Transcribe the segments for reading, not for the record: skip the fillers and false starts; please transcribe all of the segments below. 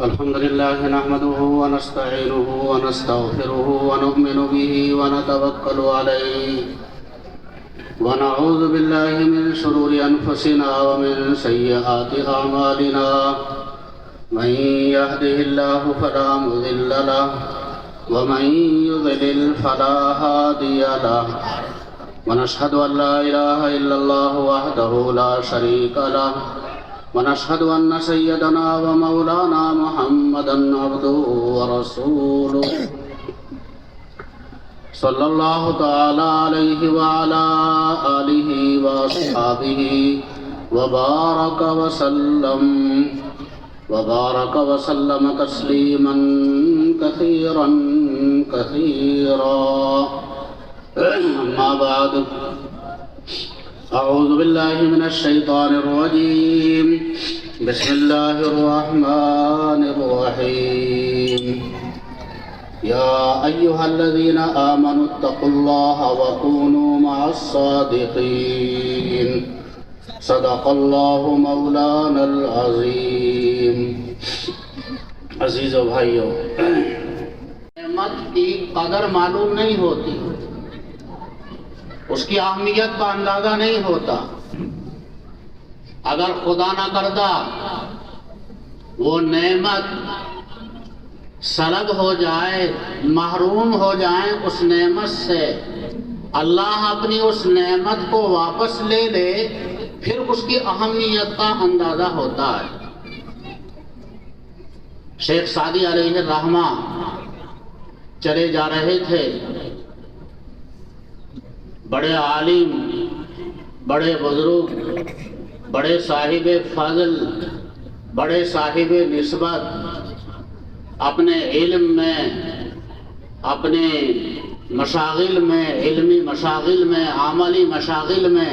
الحمد لله نحمده ونستعينه ونستغفره ونؤمن به ونتوكل عليه ونعوذ بالله من شرور أنفسنا ومن سيئات أعمالنا من يهده الله فلا مضل له ومن يضلل فلا هادي له ونشهد أن لا إله إلا الله وحده لا شريك له ونشهد أن سيدنا ومولانا محمدا عبده ورسوله صلى الله تعالى عليه وعلى آله وأصحابه وبارك وسلم تسليما كثيرا أما بعد أعوذ بالله من الشيطان الرجيم بسم الله الرحمن الرحيم يا أيها الذين آمنوا اتقوا الله وكونوا مع الصادقين صدق الله مولانا العظيم. عزیز و بھائیو، نعمت کی قدر معلوم نہیں ہوتی، اس کی اہمیت کا اندازہ نہیں ہوتا. اگر خدا نہ کردہ وہ نعمت سلب ہو جائے، محروم ہو جائیں اس نعمت سے، اللہ اپنی اس نعمت کو واپس لے لے، پھر اس کی اہمیت کا اندازہ ہوتا ہے. شیخ سعدی علیہ الرحمہ چلے جا رہے تھے. بڑے عالم، بڑے بزرگ، بڑے صاحب فضل، بڑے صاحب نسبت، اپنے علم میں، اپنے مشاغل میں، علمی مشاغل میں، عملی مشاغل میں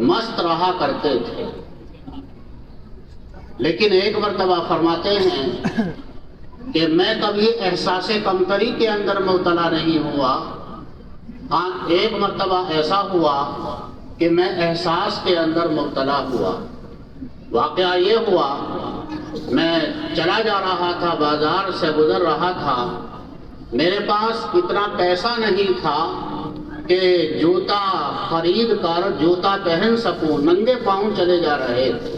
مست رہا کرتے تھے. لیکن ایک مرتبہ فرماتے ہیں کہ میں کبھی احساس کمتری کے اندر مبتلا نہیں ہوا. ہاں، ایک مرتبہ ایسا ہوا کہ میں احساس کے اندر مبتلا ہوا. واقعہ یہ ہوا، میں چلا جا رہا تھا، بازار سے گزر رہا تھا. میرے پاس اتنا پیسہ نہیں تھا کہ جوتا خرید کر جوتا پہن سکوں، ننگے پاؤں چلے جا رہے تھے.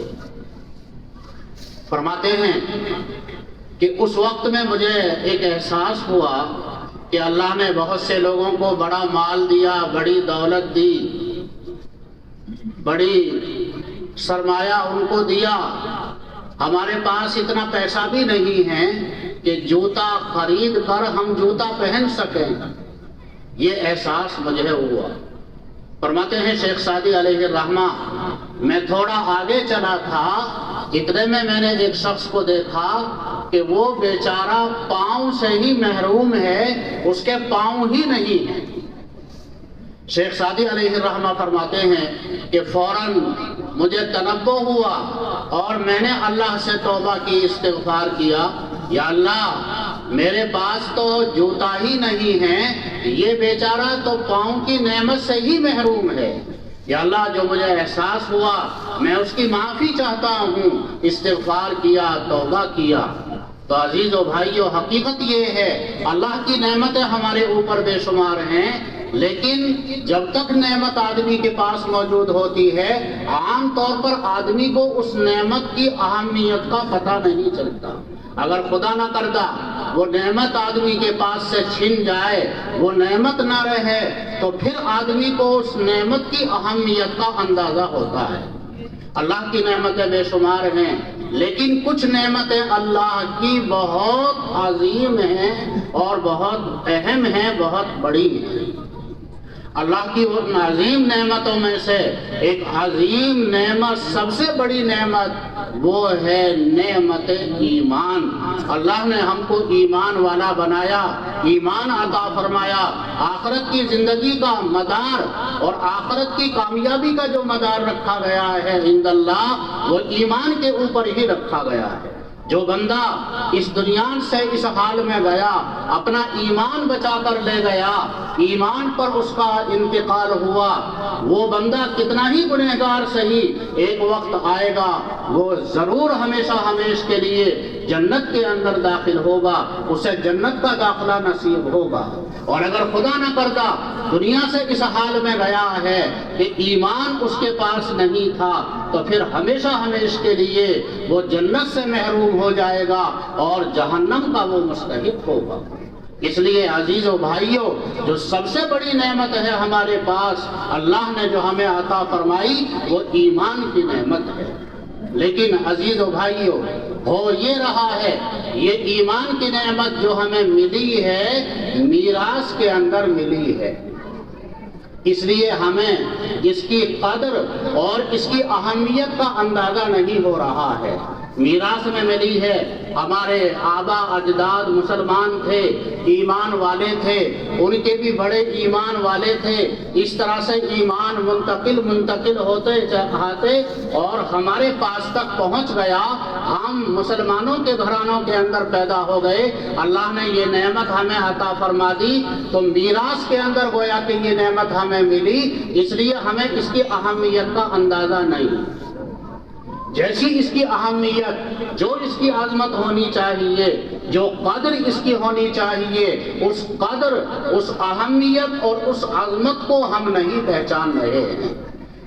فرماتے ہیں کہ اس وقت میں مجھے ایک احساس ہوا کہ اللہ نے بہت سے لوگوں کو بڑا مال دیا، بڑی دولت دی، بڑی سرمایہ ان کو دیا. ہمارے پاس اتنا پیسہ بھی نہیں ہے کہ جوتا خرید کر ہم جوتا پہن سکیں. یہ احساس مجھے ہوا. فرماتے ہیں شیخ سعدی علیہ الرحمہ، میں تھوڑا آگے چلا تھا، اتنے میں نے ایک شخص کو دیکھا کہ وہ بیچارہ پاؤں سے ہی محروم ہے، اس کے پاؤں ہی نہیں ہیں. شیخ سعدی علیہ الرحمہ فرماتے ہیں کہ فوراً مجھے تنبہ ہوا اور میں نے اللہ سے توبہ کی، استغفار کیا. یا اللہ، میرے پاس تو جوتا ہی نہیں ہے، یہ بیچارہ تو پاؤں کی نعمت سے ہی محروم ہے. یا اللہ، جو مجھے احساس ہوا میں اس کی معافی چاہتا ہوں. استغفار کیا، توبہ کیا. تو عزیز و بھائیو، حقیقت یہ ہے اللہ کی نعمتیں ہمارے اوپر بے شمار ہیں، لیکن جب تک نعمت آدمی کے پاس موجود ہوتی ہے، عام طور پر آدمی کو اس نعمت کی اہمیت کا پتہ نہیں چلتا. اگر خدا نہ کردہ وہ نعمت آدمی کے پاس سے چھن جائے، وہ نعمت نہ رہے، تو پھر آدمی کو اس نعمت کی اہمیت کا اندازہ ہوتا ہے. اللہ کی نعمتیں بے شمار ہیں، لیکن کچھ نعمتیں اللہ کی بہت عظیم ہیں اور بہت اہم ہیں، بہت بڑی ہیں. اللہ کی ان عظیم نعمتوں میں سے ایک عظیم نعمت، سب سے بڑی نعمت، وہ ہے نعمت ایمان. اللہ نے ہم کو ایمان والا بنایا، ایمان عطا فرمایا. آخرت کی زندگی کا مدار اور آخرت کی کامیابی کا جو مدار رکھا گیا ہے عند اللہ، وہ ایمان کے اوپر ہی رکھا گیا ہے. جو بندہ اس دنیا سے اس حال میں گیا، اپنا ایمان بچا کر لے گیا، ایمان پر اس کا انتقال ہوا، وہ بندہ کتنا ہی گنہگار صحیح ایک وقت آئے گا، وہ ضرور ہمیشہ ہمیشہ کے لیے جنت کے اندر داخل ہوگا، اسے جنت کا داخلہ نصیب ہوگا۔ اور اگر خدا نہ کرتا دنیا سے اس حال میں گیا ہے کہ ایمان اس کے پاس نہیں تھا، تو پھر ہمیشہ ہمیشہ کے لیے وہ جنت سے محروم ہو جائے گا اور جہنم کا وہ مستحق ہوگا۔ اس لیے عزیزو بھائیو، جو سب سے بڑی نعمت ہے ہمارے پاس اللہ نے جو ہمیں عطا فرمائی، وہ ایمان کی نعمت ہے۔ لیکن عزیزو بھائیو، ہو یہ رہا ہے، یہ ایمان کی نعمت جو ہمیں ملی ہے میراث کے اندر ملی ہے، اس لیے ہمیں اس کی قدر اور اس کی اہمیت کا اندازہ نہیں ہو رہا ہے۔ میراث میں ملی ہے، ہمارے آبا اجداد مسلمان تھے، ایمان والے تھے، ان کے بھی بڑے ایمان والے تھے، اس طرح سے ایمان منتقل ہوتے چاہتے اور ہمارے پاس تک پہنچ گیا، ہم مسلمانوں کے گھرانوں کے اندر پیدا ہو گئے، اللہ نے یہ نعمت ہمیں عطا فرما دی، تو میراث کے اندر گویا کہ یہ نعمت ہمیں ملی، اس لیے ہمیں اس کی اہمیت کا اندازہ نہیں۔ جیسی اس کی اہمیت، جو اس کی عظمت ہونی چاہیے، جو قدر اس کی ہونی چاہیے، اس قدر، اس اہمیت اور اس عظمت کو ہم نہیں پہچان رہے ہیں۔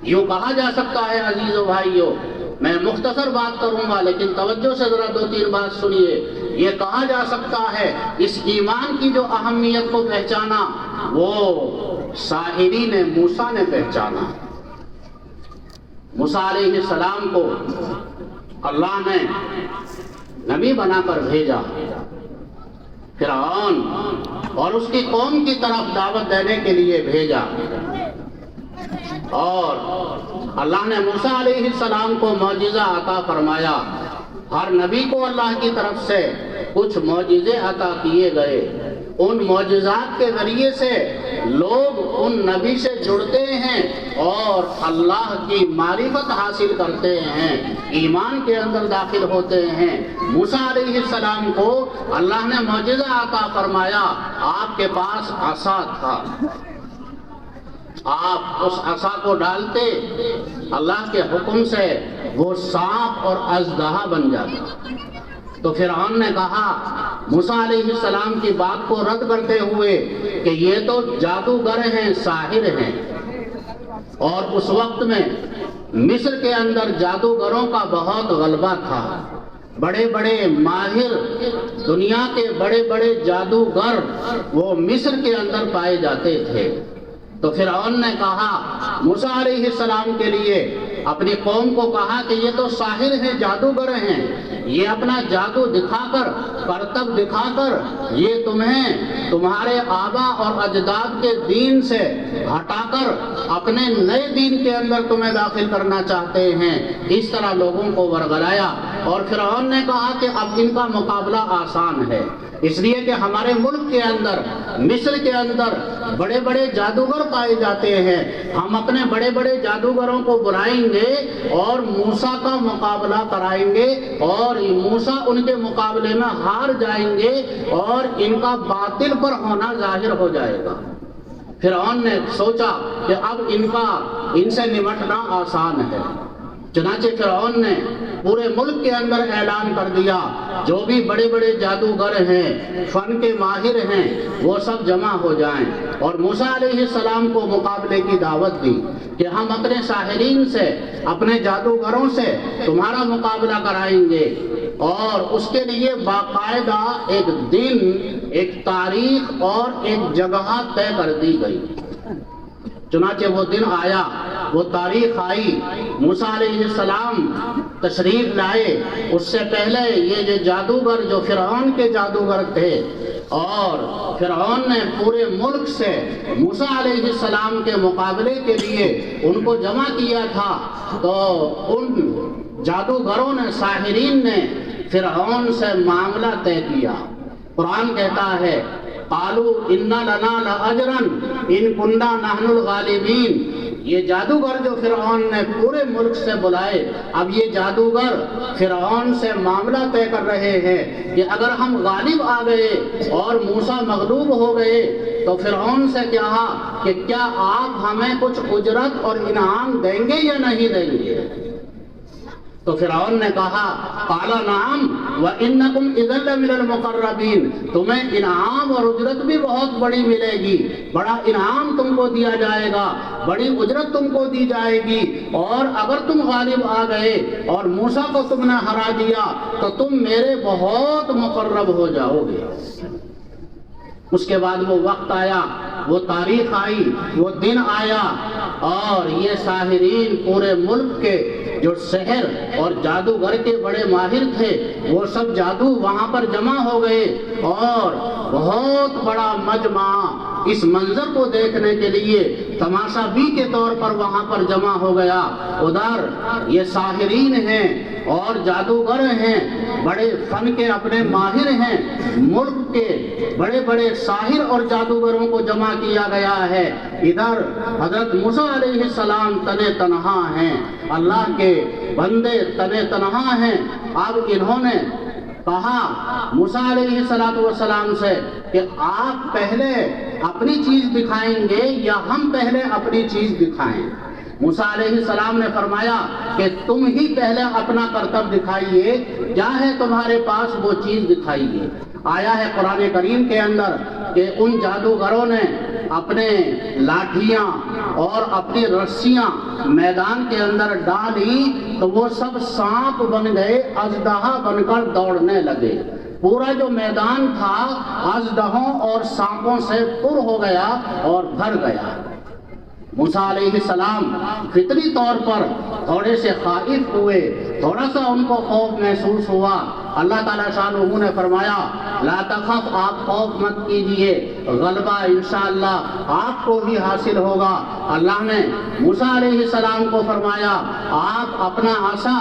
یوں کہا جا سکتا ہے عزیزو بھائیو، میں مختصر بات کروں گا لیکن توجہ سے ذرا دو تین بات سنیے، یہ کہا جا سکتا ہے اس ایمان کی جو اہمیت کو پہچانا وہ ساحرین موسیٰ نے پہچانا۔ موسیٰ علیہ السلام کو اللہ نے نبی بنا کر بھیجا، فرعون اور اس کی قوم کی طرف دعوت دینے کے لیے بھیجا، اور اللہ نے موسیٰ علیہ السلام کو معجزہ عطا فرمایا۔ ہر نبی کو اللہ کی طرف سے کچھ معجزے عطا کیے گئے، ان معجزات کے ذریعے سے لوگ ان نبی سے جڑتے ہیں اور اللہ کی معرفت حاصل کرتے ہیں، ایمان کے اندر داخل ہوتے ہیں۔ موسیٰ علیہ السلام کو اللہ نے معجزہ عطا فرمایا، آپ کے پاس عصا تھا، آپ اس عصا کو ڈالتے، اللہ کے حکم سے وہ سانپ اور اژدہا بن جاتا۔ تو فرعون نے کہا موسیٰ علیہ السلام کی بات کو رد کرتے ہوئے کہ یہ تو جادوگر ہیں، ساحر ہیں، اور اس وقت میں مصر کے اندر جادوگروں کا بہت غلبہ تھا، بڑے بڑے ماہر، دنیا کے بڑے بڑے جادوگر وہ مصر کے اندر پائے جاتے تھے۔ تو فرعون نے کہا موسیٰ علیہ السلام کے لیے، اپنی قوم کو کہا کہ یہ تو ساحر ہیں، جادوگر ہیں، یہ اپنا جادو دکھا کر، کرتب دکھا کر یہ تمہیں تمہارے آبا اور اجداد کے دین سے ہٹا کر اپنے نئے دین کے اندر تمہیں داخل کرنا چاہتے ہیں۔ اس طرح لوگوں کو ورغلایا، اور فرعون نے کہا کہ اب ان کا مقابلہ آسان ہے، اس لیے کہ ہمارے ملک کے اندر، مصر کے اندر بڑے بڑے جادوگر پائے جاتے ہیں، ہم اپنے بڑے بڑے جادوگروں کو بلائیں گے اور موسیٰ کا مقابلہ کرائیں گے، اور موسیٰ ان کے مقابلے میں ہار جائیں گے اور ان کا باطل پر ہونا ظاہر ہو جائے گا۔ فرعون نے سوچا کہ اب ان سے نمٹنا آسان ہے، چنانچہ فرعون نے پورے ملک کے اندر اعلان کر دیا، جو بھی بڑے بڑے جادوگر ہیں، فن کے ماہر ہیں، وہ سب جمع ہو جائیں، اور موسیٰ علیہ السلام کو مقابلے کی دعوت دی کہ ہم اپنے ساحرین سے، اپنے جادوگروں سے تمہارا مقابلہ کرائیں گے، اور اس کے لیے باقاعدہ ایک دن، ایک تاریخ اور ایک جگہ طے کر دی گئی۔ چنانچہ وہ دن آیا، وہ تاریخ آئی، موسیٰ علیہ السلام تشریف لائے، اس سے پہلے یہ جو جادوگر، جو فرعون کے جادوگر تھے، اور فرعون نے پورے ملک سے موسیٰ علیہ السلام کے مقابلے کے لیے ان کو جمع کیا تھا، تو ان جادوگروں نے، ساحرین نے فرعون سے معاملہ طے کیا۔ قرآن کہتا ہے قالوا ان لنا لاجرا ان كنا نحن الغالبین، یہ جادوگر جو فرعون نے پورے ملک سے بلائے، اب یہ جادوگر فرعون سے معاملہ طے کر رہے ہیں کہ اگر ہم غالب آ گئے اور موسیٰ مغلوب ہو گئے تو فرعون سے کہا کہ کیا آپ ہمیں کچھ اجرت اور انعام دیں گے یا نہیں دیں گے؟ تو فرعون نے کہا قال نعم وانکم اذا لمن المقربین، تمہیں انعام اور اجرت بھی بہت بڑی ملے گی، بڑا انعام تم کو دیا جائے گا، بڑی اجرت تم کو دی جائے گی، اور اگر تم غالب آ گئے اور موسیٰ کو تم نے ہرا دیا تو تم میرے بہت مقرب ہو جاؤ گے۔ اس کے بعد وہ وقت آیا، وہ تاریخ آئی، وہ دن آیا، اور یہ ساحرین پورے ملک کے جو سحر اور جادوگر کے بڑے ماہر تھے وہ سب جادو وہاں پر جمع ہو گئے، اور بہت بڑا مجمع اس منظر کو دیکھنے کے لیے تماشا بی کے طور پر وہاں پر جمع ہو گیا۔ ادھر یہ ساحرین ہیں اور جادوگر ہیں، بڑے فن کے اپنے ماہر ہیں، ملک کے بڑے بڑے ساحر اور جادوگروں کو جمع کیا گیا ہے۔ ادھر حضرت موسیٰ علیہ السلام تنے تنہا ہیں، اللہ کے بندے تنے تنہا ہیں۔ اب انہوں نے کہا موسیٰ علیہ السلام سے کہ آپ پہلے اپنی چیز دکھائیں گے یا ہم پہلے اپنی چیز دکھائیں؟ موسیٰ علیہ السلام نے فرمایا کہ تم ہی پہلے اپنا کرتب دکھائیے، کیا ہے تمہارے پاس وہ چیز دکھائیے۔ آیا ہے قرآن کریم کے اندر کہ ان جادوگروں نے اپنے لاٹھیاں اور اپنی رسیاں میدان کے اندر ڈالی تو وہ سب سانپ بن گئے، اژدہا بن کر دوڑنے لگے۔ پورا جو میدان تھا اژدہوں اور سانپوں سے پر ہو گیا اور بھر گیا۔ موسیٰ علیہ السلام فطری طور پر تھوڑے سے خائف ہوئے، تھوڑا سا ان کو خوف محسوس ہوا۔ اللہ تعالیٰ شانہ نے فرمایا لا تخف، آپ خوف مت کیجئے، غلبہ انشاءاللہ آپ کو ہی حاصل ہوگا۔ اللہ نے موسیٰ علیہ السلام کو فرمایا آپ اپنا عصا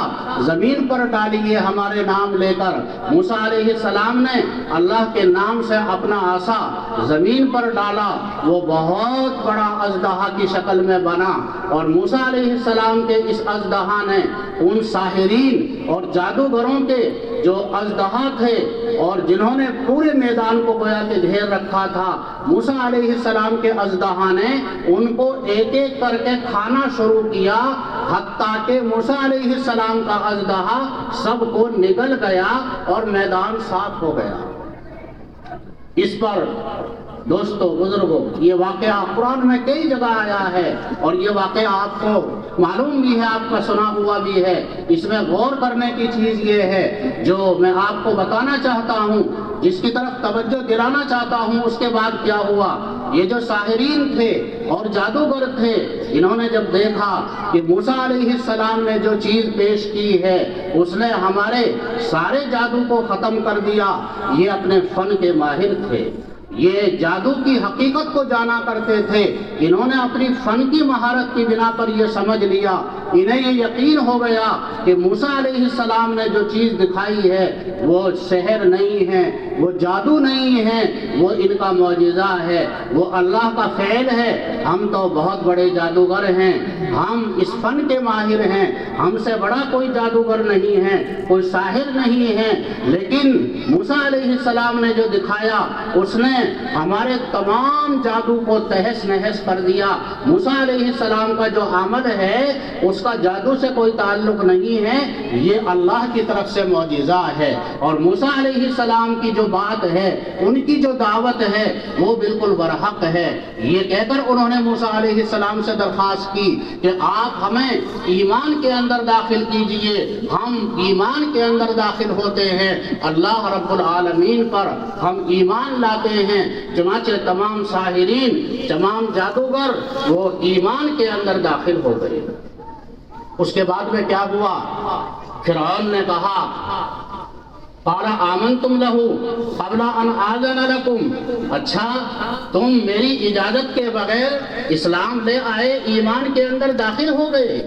زمین پر ڈالیے ہمارے نام لے کر۔ موسیٰ علیہ السلام نے اللہ کے نام سے اپنا عصا زمین پر ڈالا، وہ بہت بڑا اژدہا کی شکل میں بنا، اور موسیٰ علیہ السلام کے اس اژدہا نے ان ساحرین اور جادوگروں کے جو اژدہا تھے اور جنہوں نے پورے میدان کو گویا کہ گھیر رکھا تھا، موسیٰ علیہ السلام کے اژدہا نے ان کو ایک ایک کر کے کھانا شروع کیا، حتیٰ کہ موسیٰ علیہ السلام کا اژدہا سب کو نگل گیا اور میدان صاف ہو گیا۔ اس پر دوستو بزرگوں یہ واقعہ قرآن میں کئی جگہ آیا ہے، اور یہ واقعہ آپ کو معلوم بھی ہے، آپ کا سنا ہوا بھی ہے۔ اس میں غور کرنے کی چیز یہ ہے جو میں آپ کو بتانا چاہتا ہوں، جس کی طرف توجہ دلانا چاہتا ہوں۔ اس کے بعد کیا ہوا، یہ جو ساحرین تھے اور جادوگر تھے، انہوں نے جب دیکھا کہ موسیٰ علیہ السلام نے جو چیز پیش کی ہے اس نے ہمارے سارے جادو کو ختم کر دیا، یہ اپنے فن کے ماہر تھے، یہ جادو کی حقیقت کو جانا کرتے تھے، انہوں نے اپنی فن کی مہارت کی بنا پر یہ سمجھ لیا، انہیں یہ یقین ہو گیا کہ موسیٰ علیہ السلام نے جو چیز دکھائی ہے وہ سحر نہیں ہے، وہ جادو نہیں ہے، وہ ان کا معجزہ ہے، وہ اللہ کا فعل ہے۔ ہم تو بہت بڑے جادوگر ہیں، ہم اس فن کے ماہر ہیں، ہم سے بڑا کوئی جادوگر نہیں ہے، کوئی ساحر نہیں ہے۔ لیکن موسیٰ علیہ السلام نے جو دکھایا اس نے ہمارے تمام جادو کو تہس نہس کر دیا۔ موسیٰ علیہ السلام کا جو عمل ہے اس کا جادو سے کوئی تعلق نہیں ہے، یہ اللہ کی طرف سے معجزہ ہے، اور موسیٰ علیہ السلام کی جو بات ہے، ان کی جو دعوت ہے وہ بالکل برحق ہے۔ یہ کہہ کر انہوں نے موسیٰ علیہ السلام سے درخواست کی کہ آپ ہمیں ایمان کے اندر داخل کیجئے۔ ہم ایمان کے اندر داخل ہوتے ہیں، اللہ رب العالمین پر ہم ایمان لاتے ہیں۔ چنانچہ تمام ساحرین، تمام جادوگر وہ ایمان کے اندر داخل ہو گئے۔ اس کے بعد میں کیا ہوا، فرعون نے کہا قال آمنتم لہ قبل ان آذن لکم، اچھا تم میری اجازت کے بغیر اسلام لے آئے، ایمان کے اندر داخل ہو گئے۔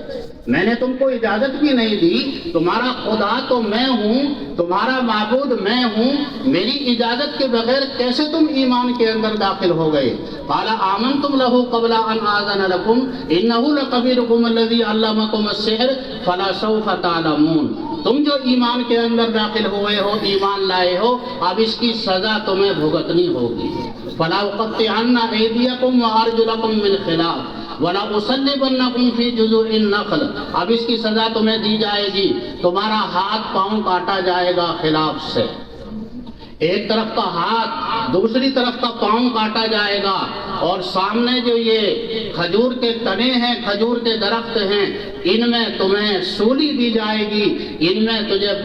میں نے تم کو اجازت بھی نہیں دی، تمہارا خدا تو میں ہوں، تمہارا معبود میں ہوں، میری اجازت کے بغیر کیسے تم ایمان کے اندر داخل ہو گئے؟ قال آمنتم له قبل ان آذن لكم انه لكبيركم الذي علمكم السحر فلا سوف تعلمون۔ تم جو ایمان کے اندر داخل ہوئے ہو، ایمان لائے ہو، اب اس کی سزا تمہیں بھگتنی ہوگی۔ فلا اقطعن ایدیکم وارجلکم من خلاف وَلَا أُصَلِّبَنَّكُمْ فِي جُذُوعِ النَّخْلِ، اب اس کی سزا تمہیں دی جائے گی، تمہارا ہاتھ پاؤں کاٹا جائے گا خلاف سے، ایک طرف کا ہاتھ دوسری طرف کا پاؤں کاٹا جائے گا، اور سامنے جو یہ کھجور کے تنے ہیں، کھجور کے درخت ہیں، ان میں تمہیں سولی دی جائے گی، ان میں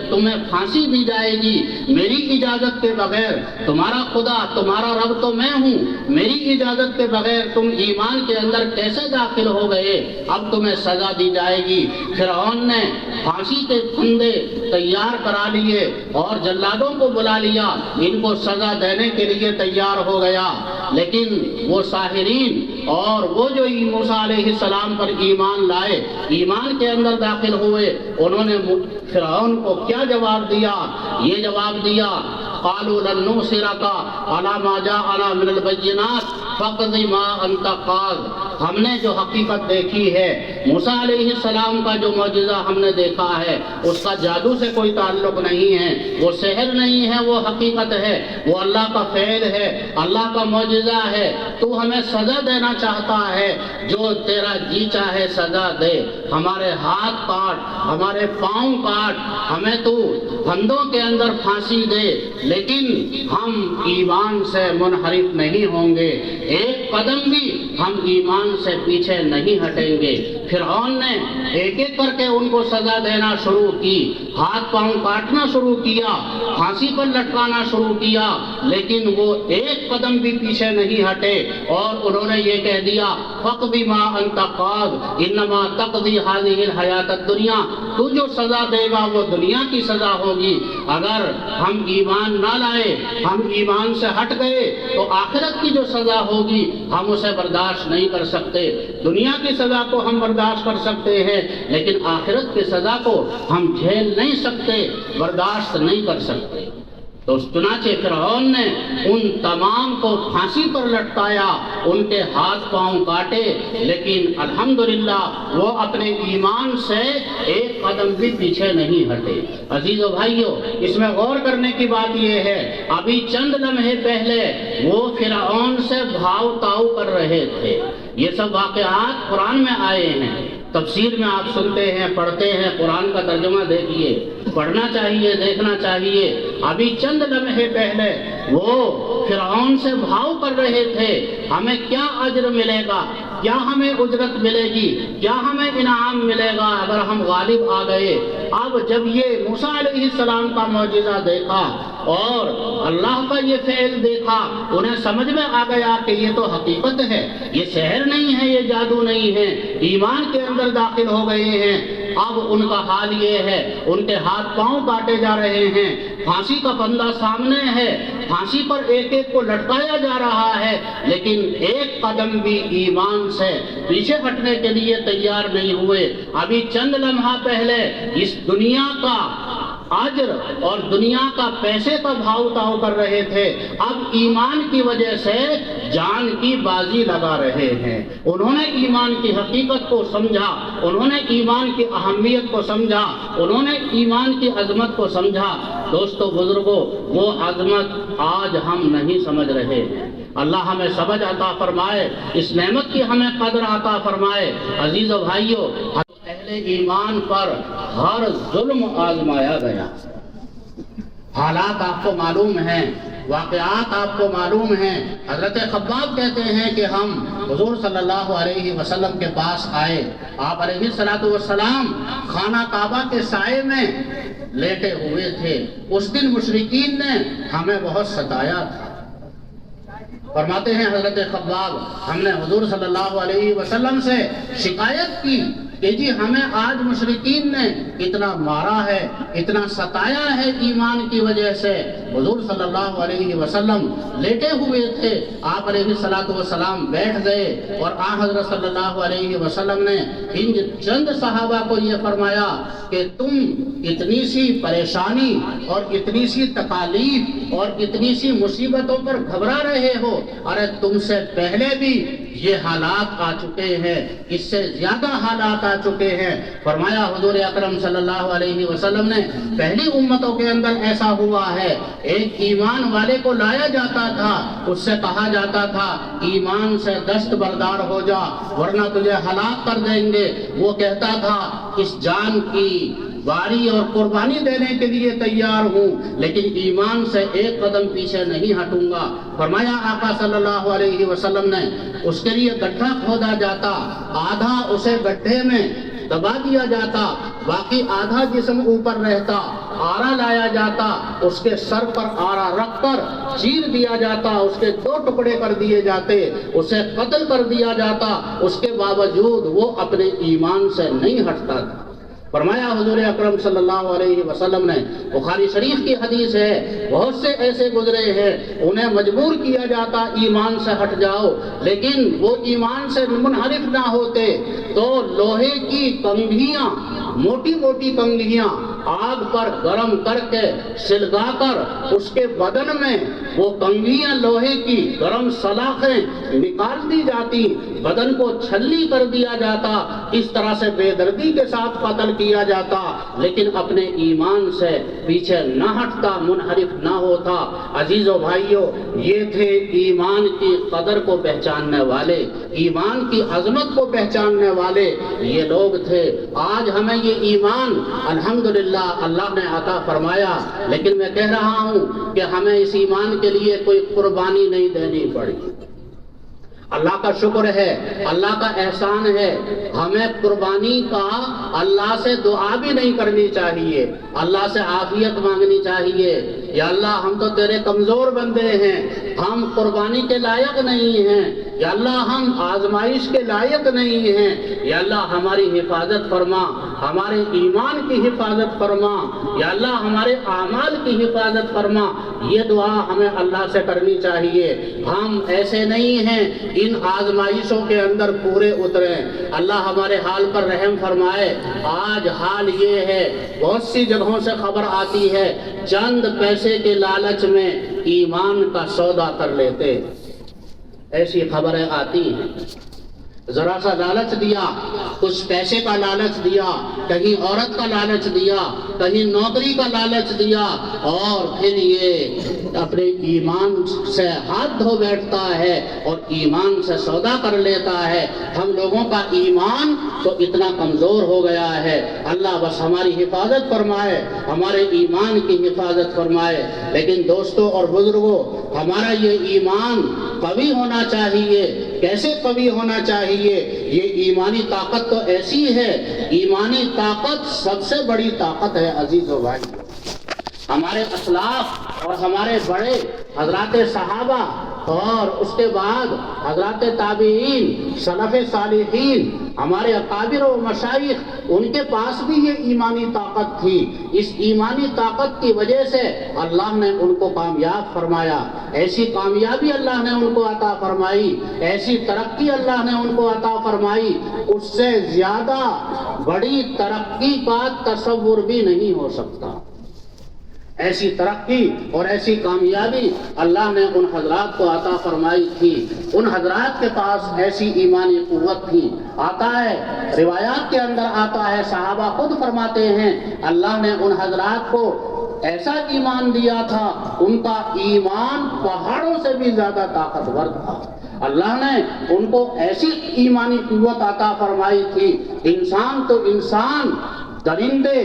تمہیں پھانسی دی جائے گی، میری اجازت کے بغیر۔ تمہارا خدا تمہارا رب تو میں ہوں، میری اجازت کے بغیر تم ایمان کے اندر کیسے داخل ہو گئے؟ اب تمہیں سزا دی جائے گی۔ فرعون نے پھانسی کے پھندے تیار کرا لیے اور جلادوں کو بلا لیا، ان کو سزا دینے کے لیے تیار ہو گیا، لیکن وہ ساحرین اور وہ جو موسیٰ علیہ السلام پر ایمان لائے، ایمان کے اندر داخل ہوئے، انہوں نے فرعون کو کیا جواب دیا؟ یہ جواب دیا، قالوا لن نؤثرك على ما جاءنا من البينات فاقض ما انت قاض۔ ہم نے جو حقیقت دیکھی ہے، موسیٰ علیہ السلام کا جو معجزہ ہم نے دیکھا ہے، اس کا جادو سے کوئی تعلق نہیں ہے، وہ سحر نہیں ہے، وہ حقیقت ہے، وہ اللہ کا فعل ہے، اللہ کا معجزہ ہے۔ تو ہمیں سزا دینا چاہتا ہے، جو تیرا جی چاہے سزا دے، ہمارے ہاتھ کاٹ، ہمارے پاؤں کاٹ، ہمیں تو پھندوں کے اندر پھانسی دے، لیکن ہم ایمان سے منحرف نہیں ہوں گے، ایک قدم بھی ہم ایمان سے پیچھے نہیں ہٹیں گے۔ فرعون نے ایک ایک کر کے ان کو سزا دینا شروع کی، ہاتھ پاؤں کاٹنا شروع کیا، پھانسی پر لٹکانا شروع کیا، لیکن وہ ایک قدم بھی پیچھے نہیں ہٹے، اور انہوں نے یہ کہہ دیا، فَاقْضِ مَا أَنْتَ قَاضٍ إِنَّمَا تَقْضِي هَذِهِ الْحَيَاةَ الدُّنْيَا، تو جو سزا دے گا وہ دنیا کی سزا ہوگی۔ اگر ہم ایمان نہ لائے، ہم ایمان سے ہٹ گئے، تو آخرت کی جو سزا ہوگی ہم اسے برداشت نہیں کر سکتے۔ دنیا کی سزا کو ہم برداشت کر سکتے ہیں، لیکن آخرت کی سزا کو ہم جھیل نہیں سکتے، برداشت نہیں کر سکتے۔ تو چنانچہ فرعون نے ان تمام کو پھانسی پر لٹکایا، ان کے ہاتھ پاؤں کاٹے، لیکن الحمدللہ وہ اپنے ایمان سے ایک قدم بھی پیچھے نہیں ہٹے۔ عزیزو بھائیو، اس میں غور کرنے کی بات یہ ہے، ابھی چند لمحے پہلے وہ فرعون سے بھاؤ تاؤ کر رہے تھے۔ یہ سب واقعات قرآن میں آئے ہیں، تفسیر میں آپ سنتے ہیں، پڑھتے ہیں، قرآن کا ترجمہ دیکھیے، پڑھنا چاہیے، دیکھنا چاہیے۔ ابھی چند لمحے پہلے وہ فرعون سے بھاؤ کر رہے تھے، ہمیں کیا اجر ملے گا، کیا ہمیں اجرت ملے گی، کیا ہمیں انعام ملے گا اگر ہم غالب آ گئے۔ اب جب یہ موسیٰ علیہ السلام کا معجزہ دیکھا اور اللہ کا یہ فعل دیکھا، انہیں سمجھ میں آ گیا کہ یہ تو حقیقت ہے، یہ سحر نہیں ہے، یہ جادو نہیں ہے، ایمان کے اندر داخل ہو گئے ہیں۔ اب ان کا حال یہ ہے، ان کے ہاتھ پاؤں کاٹے جا رہے ہیں، پھانسی کا پھندا سامنے ہے، پھانسی پر ایک ایک کو لٹکایا جا رہا ہے، لیکن ایک قدم بھی ایمان سے پیچھے ہٹنے کے لیے تیار نہیں ہوئے۔ ابھی چند لمحہ پہلے اس دنیا کا اجر اور دنیا کا پیسے کا بھاؤ تاؤ کر رہے تھے، اب ایمان کی وجہ سے جان کی بازی لگا رہے ہیں۔ انہوں نے ایمان کی حقیقت کو سمجھا، انہوں نے ایمان کی اہمیت کو سمجھا، انہوں نے ایمان کی عظمت کو سمجھا۔ دوستو بزرگوں، وہ عظمت آج ہم نہیں سمجھ رہے ہیں۔ اللہ ہمیں سمجھ عطا فرمائے، اس نعمت کی ہمیں قدر عطا فرمائے۔ عزیز و بھائیو، اہل ایمان پر ہر ظلم آزمایا گیا۔ حالات آپ کو معلوم ہیں، واقعات آپ کو معلوم ہیں۔ حضرت خباب کہتے ہیں کہ ہم حضور صلی اللہ علیہ وسلم کے پاس آئے، آپ علیہ السلام خانہ کعبہ کے سائے میں لیٹے ہوئے تھے۔ اس دن مشرکین نے ہمیں بہت ستایا تھا۔ فرماتے ہیں حضرت خباب، ہم نے حضور صلی اللہ علیہ وسلم سے شکایت کی کہ جی ہمیں آج مشرکین نے اتنا مارا ہے، اتنا ستایا ہے ایمان کی وجہ سے۔ حضور صلی اللہ علیہ وسلم لیٹے ہوئے تھے، آپ علیہ السلام بیٹھ گئے اور آن حضرت صلی اللہ علیہ وسلم نے ان چند صحابہ کو یہ فرمایا کہ تم اتنی سی پریشانی اور اتنی سی تکالیف اور اتنی سی مصیبتوں پر گھبرا رہے ہو، ارے تم سے پہلے بھی یہ حالات آ چکے ہیں، اس سے زیادہ حالات آ چکے ہیں۔ فرمایا حضور اکرم صلی اللہ علیہ وسلم نے پہلی امتوں کے اندر ایسا ہوا ہے، ایک ایمان والے کو لایا جاتا تھا، اس سے کہا جاتا تھا ایمان سے دستبردار ہو جا ورنہ تجھے ہلاک کر دیں گے۔ وہ کہتا تھا اس جان کی باری اور قربانی دینے کے لیے تیار ہوں، لیکن ایمان سے ایک قدم پیچھے نہیں ہٹوں گا۔ فرمایا آقا صلی اللہ علیہ وسلم نے اس کے لیے گڈھا کھودا جاتا، آدھا اسے گڈھے میں دبا دیا جاتا، باقی آدھا جسم اوپر رہتا، آرا لایا جاتا، اس کے سر پر آرا رکھ کر چیر دیا جاتا، اس کے 2 ٹکڑے کر دیے جاتے، اسے قتل کر دیا جاتا، اس کے باوجود وہ اپنے ایمان سے نہیں ہٹتا تھا۔ فرمایا حضور اکرم صلی اللہ علیہ وسلم نے، بخاری شریف کی حدیث ہے، بہت سے ایسے گزرے ہیں انہیں مجبور کیا جاتا ایمان سے ہٹ جاؤ، لیکن وہ ایمان سے منحرف نہ ہوتے تو لوہے کی کنگھیاں، موٹی موٹی کنگھیاں آگ پر گرم کر کے سلگا کر اس کے بدن میں وہ کنگھیاں لوہے کی گرم سلاخیں نکال دی جاتی، بدن کو چھلی کر دیا جاتا، اس طرح سے بے دردی کے ساتھ قتل کیا جاتا، لیکن اپنے ایمان سے پیچھے نہ ہٹتا، منحرف نہ ہوتا۔ عزیزو بھائیو، یہ تھے ایمان کی قدر کو پہچاننے والے، ایمان کی عظمت کو پہچاننے والے یہ لوگ تھے۔ آج ہمیں یہ ایمان الحمدللہ اللہ نے عطا فرمایا، لیکن میں کہہ رہا ہوں کہ ہمیں اس ایمان کے لیے کوئی قربانی نہیں دینی پڑی۔ اللہ کا شکر ہے، اللہ کا احسان ہے، ہمیں قربانی کا اللہ سے دعا بھی نہیں کرنی چاہیے، اللہ سے عافیت مانگنی چاہیے۔ یا اللہ ہم تو تیرے کمزور بندے ہیں، ہم قربانی کے لائق نہیں ہیں، یا اللہ ہم آزمائش کے لائق نہیں ہیں، یا اللہ ہماری حفاظت فرما، ہمارے ایمان کی حفاظت فرما، یا اللہ ہمارے اعمال کی حفاظت فرما۔ یہ دعا ہمیں اللہ سے کرنی چاہیے۔ ہم ایسے نہیں ہیں ان آزمائشوں کے اندر پورے اتریں۔ اللہ ہمارے حال پر رحم فرمائے۔ آج حال یہ ہے، بہت سی جگہوں سے خبر آتی ہے، چند پیسے کے لالچ میں ایمان کا سودا کر لیتے، ایسی خبریں آتی ہیں۔ ذرا سا لالچ دیا، کچھ پیسے کا لالچ دیا، کہیں عورت کا لالچ دیا، کہیں نوکری کا لالچ دیا، اور پھر یہ اپنے ایمان سے ہاتھ دھو بیٹھتا ہے اور ایمان سے سودا کر لیتا ہے۔ ہم لوگوں کا ایمان تو اتنا کمزور ہو گیا ہے، اللہ بس ہماری حفاظت فرمائے، ہمارے ایمان کی حفاظت فرمائے۔ لیکن دوستوں اور بزرگوں، ہمارا یہ ایمان قوی ہونا چاہیے۔ کیسے قوی ہونا چاہیے؟ یہ ایمانی طاقت تو ایسی ہے، ایمانی طاقت سب سے بڑی طاقت ہے عزیزو بھائی۔ ہمارے اسلاف اور ہمارے بڑے حضرات صحابہ اور اس کے بعد حضرات تابعین، سلف صالحین، ہمارے اکابر و مشائخ، ان کے پاس بھی یہ ایمانی طاقت تھی۔ اس ایمانی طاقت کی وجہ سے اللہ نے ان کو کامیاب فرمایا، ایسی کامیابی اللہ نے ان کو عطا فرمائی، ایسی ترقی اللہ نے ان کو عطا فرمائی، اس سے زیادہ بڑی ترقی کا تصور بھی نہیں ہو سکتا۔ ایسی ترقی اور ایسی کامیابی اللہ نے ان حضرات کو عطا فرمائی تھی۔ ان حضرات کے پاس ایسی ایمانی قوت تھی۔ آتا ہے، روایات کے اندر آتا ہے، صحابہ خود فرماتے ہیں اللہ نے ان حضرات کو ایسا ایمان دیا تھا، ان کا ایمان پہاڑوں سے بھی زیادہ طاقتور تھا۔ اللہ نے ان کو ایسی ایمانی قوت عطا فرمائی تھی، انسان تو انسان، درندے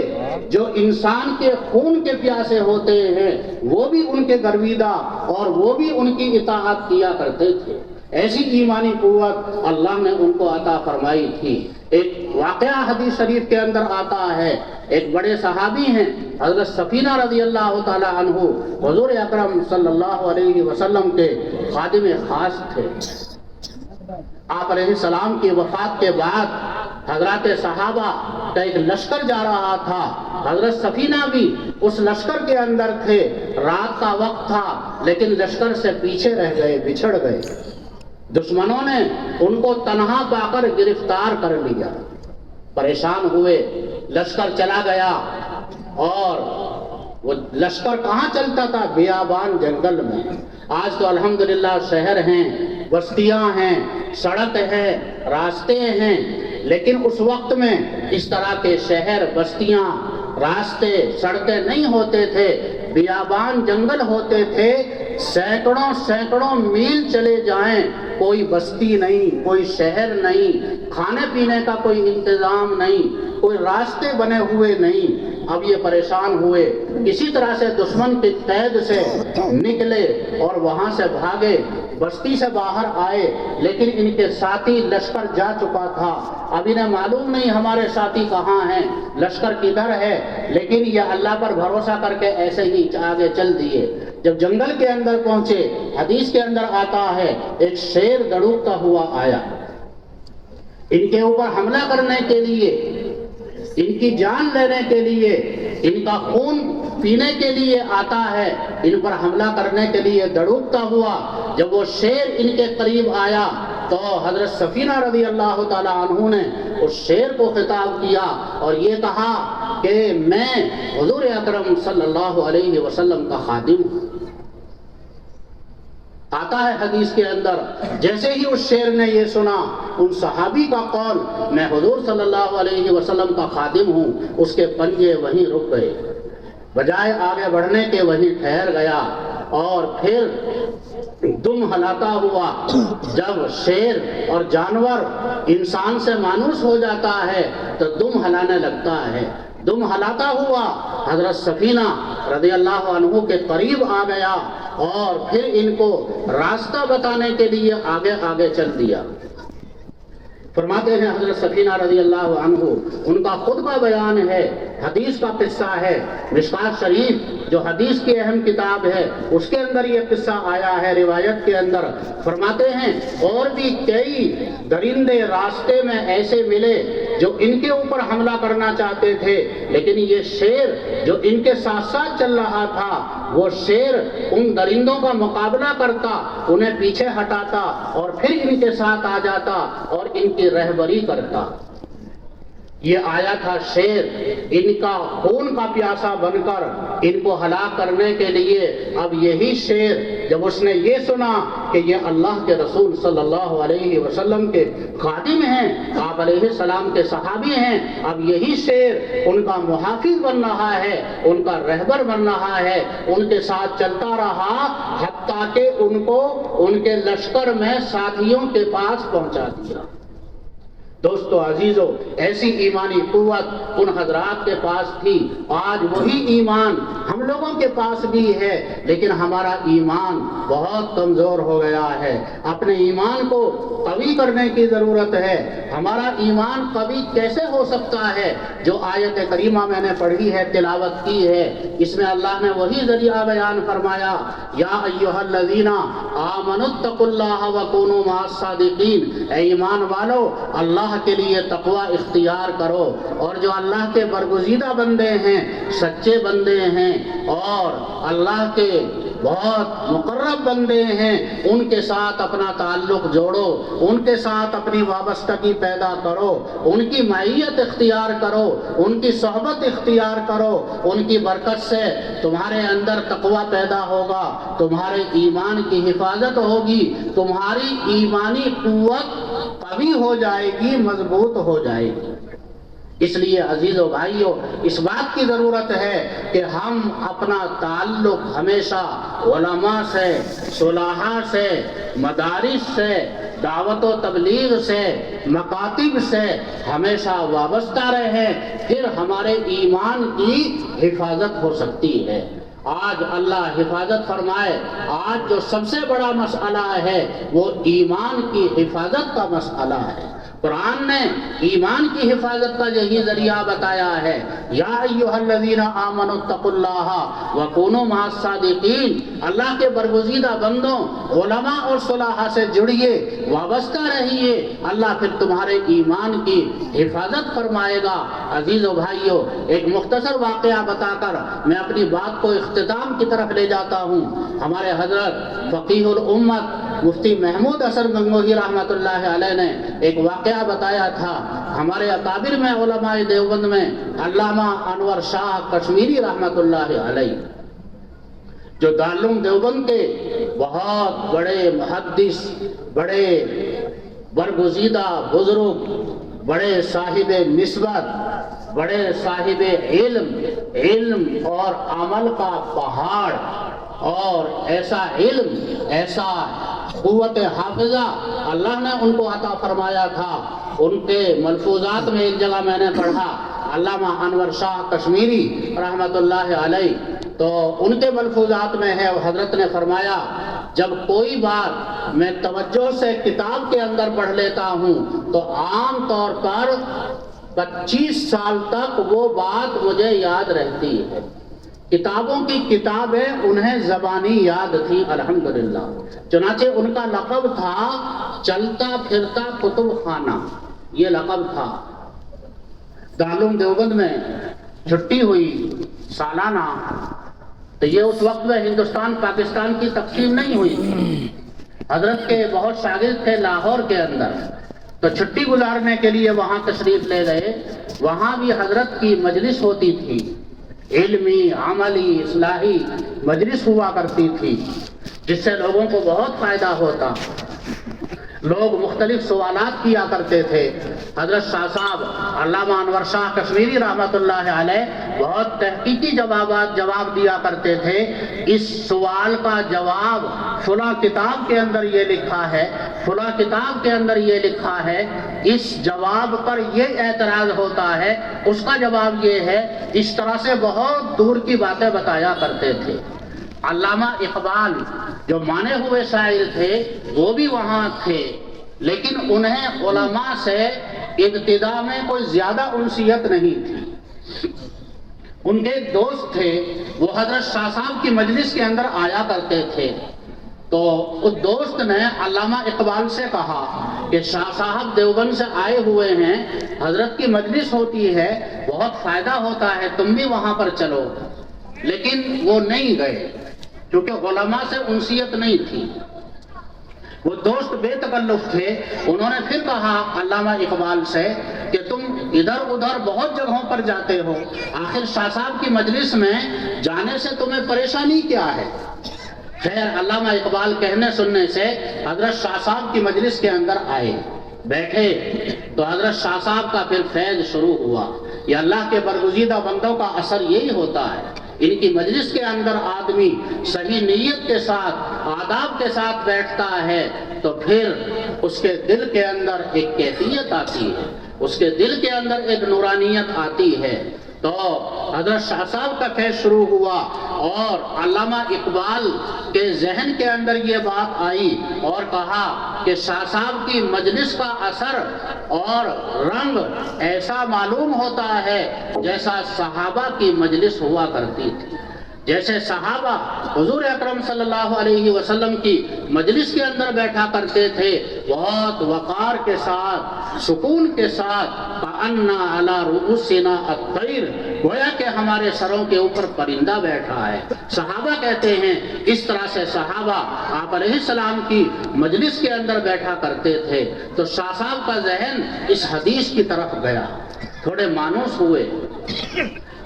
جو انسان کے خون کے پیاسے ہوتے ہیں وہ بھی ان کے گرویدہ اور وہ بھی ان کی اطاعت کیا کرتے تھے۔ ایسی ایمانی قوت اللہ نے ان کو عطا فرمائی تھی۔ ایک واقعہ حدیث شریف کے اندر آتا ہے، ایک بڑے صحابی ہیں حضرت سفینہ رضی اللہ تعالی عنہ، حضور اکرم صلی اللہ علیہ وسلم کے خادم خاص تھے۔ آپ علیہ السلام کی وفات کے بعد حضرات صحابہ کا ایک لشکر جا رہا تھا، حضرت سفینہ بھی اس لشکر کے اندر تھے، رات کا وقت تھا لیکن لشکر سے پیچھے رہ گئے، بچھڑ گئے، دشمنوں نے ان کو تنہا پا کر گرفتار کر لیا، پریشان ہوئے، لشکر چلا گیا، اور وہ لشکر کہاں چلتا تھا؟ بیابان جنگل میں۔ آج تو الحمدللہ شہر ہیں، بستیاں ہیں، سڑک ہے، راستے ہیں، لیکن اس وقت میں اس طرح کے شہر، بستیاں، راستے، سڑکیں نہیں ہوتے تھے، بیابان جنگل ہوتے تھے، سینکڑوں میل چلے جائیں کوئی بستی نہیں، کوئی شہر نہیں، کھانے پینے کا کوئی انتظام نہیں، کوئی راستے بنے ہوئے نہیں۔ اب یہ پریشان ہوئے، کسی طرح سے دشمن کی قید سے نکلے اور وہاں سے بھاگے، بستی سے باہر آئے، لیکن ان کے ساتھی لشکر جا چکا تھا، اب انہیں معلوم نہیں ہمارے ساتھی کہاں ہیں، لشکر کدھر ہے، لیکن یہ اللہ پر بھروسہ کر کے ایسے ہی آگے چل دیے۔ جب جنگل کے اندر پہنچے، حدیث کے اندر آتا ہے ایک شیر دڑوکتا ہوا آیا، ان کے اوپر حملہ کرنے کے لیے، ان کی جان لینے کے لیے، ان کا خون پینے کے لیے آتا ہے، ان پر حملہ کرنے کے لیے دڑوکتا ہوا۔ جب وہ شیر ان کے قریب آیا تو حضرت سفینہ رضی اللہ تعالی عنہ نے اس شیر کو خطاب کیا اور یہ کہا کہ میں حضور اکرم صلی اللہ علیہ وسلم کا خادم ہوں۔ آتا ہے حدیث کے اندر، جیسے ہی اس شیر نے یہ سنا، ان صحابی کا قول میں حضور صلی اللہ علیہ وسلم کا خادم ہوں، اس کے پنجے وہیں رک گئے، بجائے آگے بڑھنے کے وہیں ٹھہر گیا، اور پھر دم ہلاتا ہوا۔ جب شیر اور جانور انسان سے مانوس ہو جاتا ہے تو دم ہلانے لگتا ہے، دم ہلاتا ہوا حضرت سفینہ رضی اللہ عنہ کے قریب آ گیا اور پھر ان کو راستہ بتانے کے لیے آگے آگے چل دیا۔ فرماتے ہیں حضرت سفینہ رضی اللہ عنہ، ان کا خود کا بیان ہے، حدیث کا قصہ ہے، مشکوٰۃ شریف جو حدیث کی اہم کتاب ہے اس کے اندر یہ قصہ آیا ہے، روایت کے اندر فرماتے ہیں اور بھی کئی درندے راستے میں ایسے ملے جو ان کے اوپر حملہ کرنا چاہتے تھے، لیکن یہ شیر جو ان کے ساتھ ساتھ چل رہا تھا، وہ شیر ان درندوں کا مقابلہ کرتا، انہیں پیچھے ہٹاتا اور پھر ان کے ساتھ آ جاتا اور ان کی رہبری کرتا۔ یہ آیا تھا شیر ان کا خون کا پیاسا بن کر ان کو ہلاک کرنے کے لیے۔ اب یہی شیر جب اس نے یہ سنا کہ یہ اللہ کے رسول صلی اللہ علیہ وسلم کے خادم ہیں، آپ علیہ السلام کے صحابی ہیں، اب یہی شیر ان کا محافظ بن رہا ہے، ان کا رہبر بن رہا ہے، ان کے ساتھ چلتا رہا حتیٰ کہ ان کو ان کے لشکر میں ساتھیوں کے پاس پہنچا دیا۔ دوستو عزیزو، ایسی ایمانی قوت ان حضرات کے پاس تھی، آج وہی ایمان ہم لوگوں کے پاس بھی ہے، لیکن ہمارا ایمان بہت کمزور ہو گیا ہے۔ اپنے ایمان کو قوی کرنے کی ضرورت ہے۔ ہمارا ایمان قوی کیسے ہو سکتا ہے؟ جو آیت کریمہ میں نے پڑھی ہے، تلاوت کی ہے، اس میں اللہ نے وہی ذریعہ بیان فرمایا، یا ایھا الذین آمنوا اتقوا اللہ وکونوا مع الصادقین، اے ایمان والو اللہ کے لیے تقوی اختیار کرو، اور جو اللہ کے برگزیدہ بندے ہیں، سچے بندے ہیں اور اللہ کے بہت مقرب بندے ہیں، ان کے ساتھ اپنا تعلق جوڑو، ان کے ساتھ اپنی وابستگی پیدا کرو، ان کی معیت اختیار کرو، ان کی صحبت اختیار کرو، ان کی برکت سے تمہارے اندر تقوی پیدا ہوگا، تمہارے ایمان کی حفاظت ہوگی، تمہاری ایمانی قوت قوی ہو جائے گی، مضبوط ہو جائے گی۔ اس لیے عزیزو بھائیو، اس بات کی ضرورت ہے کہ ہم اپنا تعلق ہمیشہ علماء سے، صلحاء سے، مدارس سے، دعوت و تبلیغ سے، مکاتب سے ہمیشہ وابستہ رہیں، پھر ہمارے ایمان کی حفاظت ہو سکتی ہے۔ آج اللہ حفاظت فرمائے، آج جو سب سے بڑا مسئلہ ہے وہ ایمان کی حفاظت کا مسئلہ ہے۔ قرآن نے ایمان کی حفاظت کا یہی ذریعہ بتایا ہے، یا ایھا الذین آمنوا اتقوا اللہ وکونوا مع الصادقین، اللہ کے برگزیدہ بندوں علماء اور صلحاء سے جڑیے، وابستہ رہیے، اللہ پھر تمہارے ایمان کی حفاظت فرمائے گا۔ عزیزو بھائیو، ایک مختصر واقعہ بتا کر میں اپنی بات کو اختتام کی طرف لے جاتا ہوں۔ ہمارے حضرت فقیہ الامت مفتی محمود حسن گنگوہی رحمۃ اللہ علیہ نے ایک واقعہ بتایا تھا۔ ہمارے اکابر میں علماء دیوبند میں علامہ انور شاہ کشمیری رحمۃ اللہ علیہ، جو دارالعلوم دیوبند کے بہت بڑے محدث، بڑے برگزیدہ بزرگ، بڑے صاحب نسبت، بڑے صاحب علم اور عمل کا پہاڑ، اور ایسا علم، ایسا قوت حافظہ اللہ نے ان کو عطا فرمایا تھا۔ ان کے ملفوظات میں ایک جگہ میں نے پڑھا، علامہ انور شاہ کشمیری رحمۃ اللہ علیہ، تو ان کے ملفوظات میں ہے، حضرت نے فرمایا جب کوئی بات میں توجہ سے کتاب کے اندر پڑھ لیتا ہوں تو عام طور پر 25 سال تک وہ بات مجھے یاد رہتی ہے۔ کتابوں کی کتابیں انہیں زبانی یاد تھی الحمدللہ، چنانچہ ان کا لقب تھا چلتا پھرتا کتب خانہ، یہ لقب تھا۔ دارالعلوم دیوبند میں چھٹی ہوئی سالانہ، تو یہ اس وقت میں ہندوستان پاکستان کی تقسیم نہیں ہوئی تھی، حضرت کے بہت شاگرد تھے لاہور کے اندر، تو چھٹی گزارنے کے لیے وہاں تشریف لے گئے۔ وہاں بھی حضرت کی مجلس ہوتی تھی، علمی، عملی، اصلاحی مجلس ہوا کرتی تھی، جس سے لوگوں کو بہت فائدہ ہوتا۔ لوگ مختلف سوالات کیا کرتے تھے۔ حضرت شاہ صاحب علامہ انور شاہ کشمیری رحمۃ اللہ علیہ بہت تحقیقی جواب دیا کرتے تھے۔ اس سوال کا جواب فلاں کتاب کے اندر یہ لکھا ہے، فلاں کتاب کے اندر یہ لکھا ہے، اس جواب پر یہ اعتراض ہوتا ہے، اس کا جواب یہ ہے، اس طرح سے بہت دور کی باتیں بتایا کرتے تھے۔ علامہ اقبال جو مانے ہوئے شاعر تھے وہ بھی وہاں تھے، لیکن انہیں علماء سے ابتدا میں کوئی زیادہ انسیت نہیں تھی۔ ان کے ایک دوست تھے، وہ حضرت شاہ صاحب کی مجلس کے اندر آیا کرتے تھے، تو اس دوست نے علامہ اقبال سے کہا کہ شاہ صاحب دیوبند سے آئے ہوئے ہیں، حضرت کی مجلس ہوتی ہے، بہت فائدہ ہوتا ہے، تم بھی وہاں پر چلو۔ لیکن وہ نہیں گئے، کیونکہ علماء سے انسیت نہیں تھی۔ وہ دوست بے تکلف تھے، انہوں نے پھر کہا علامہ اقبال سے کہ تم ادھر ادھر بہت جگہوں پر جاتے ہو، آخر شاہ صاحب کی مجلس میں جانے سے تمہیں پریشانی کیا ہے؟ خیر، علامہ اقبال کہنے سننے سے حضرت شاہ صاحب کی مجلس کے اندر آئے، بیٹھے، تو حضرت شاہ صاحب کا پھر فیض شروع ہوا۔ یہ اللہ کے برگزیدہ بندوں کا اثر یہی ہوتا ہے، ان کی مجلس کے اندر آدمی صحیح نیت کے ساتھ، آداب کے ساتھ بیٹھتا ہے تو پھر اس کے دل کے اندر ایک کیفیت آتی ہے، اس کے دل کے اندر ایک نورانیت آتی ہے۔ تو حضرت شاہ صاحب کا فیض شروع ہوا، اور علامہ اقبال کے ذہن کے اندر یہ بات آئی اور کہا کہ شاہ صاحب کی مجلس کا اثر اور رنگ ایسا معلوم ہوتا ہے جیسا صحابہ کی مجلس ہوا کرتی تھی۔ جیسے صحابہ حضور اکرم صلی اللہ علیہ وسلم کی مجلس کے اندر بیٹھا کرتے تھے، بہت وقار کے ساتھ، سکون کے ساتھ، کأن علی رؤوسنا الطیر، گویا کہ ہمارے سروں کے اوپر پرندہ بیٹھا ہے۔ صحابہ کہتے ہیں اس طرح سے صحابہ آپ علیہ السلام کی مجلس کے اندر بیٹھا کرتے تھے۔ تو شاہ صاحب کا ذہن اس حدیث کی طرف گیا، تھوڑے مانوس ہوئے۔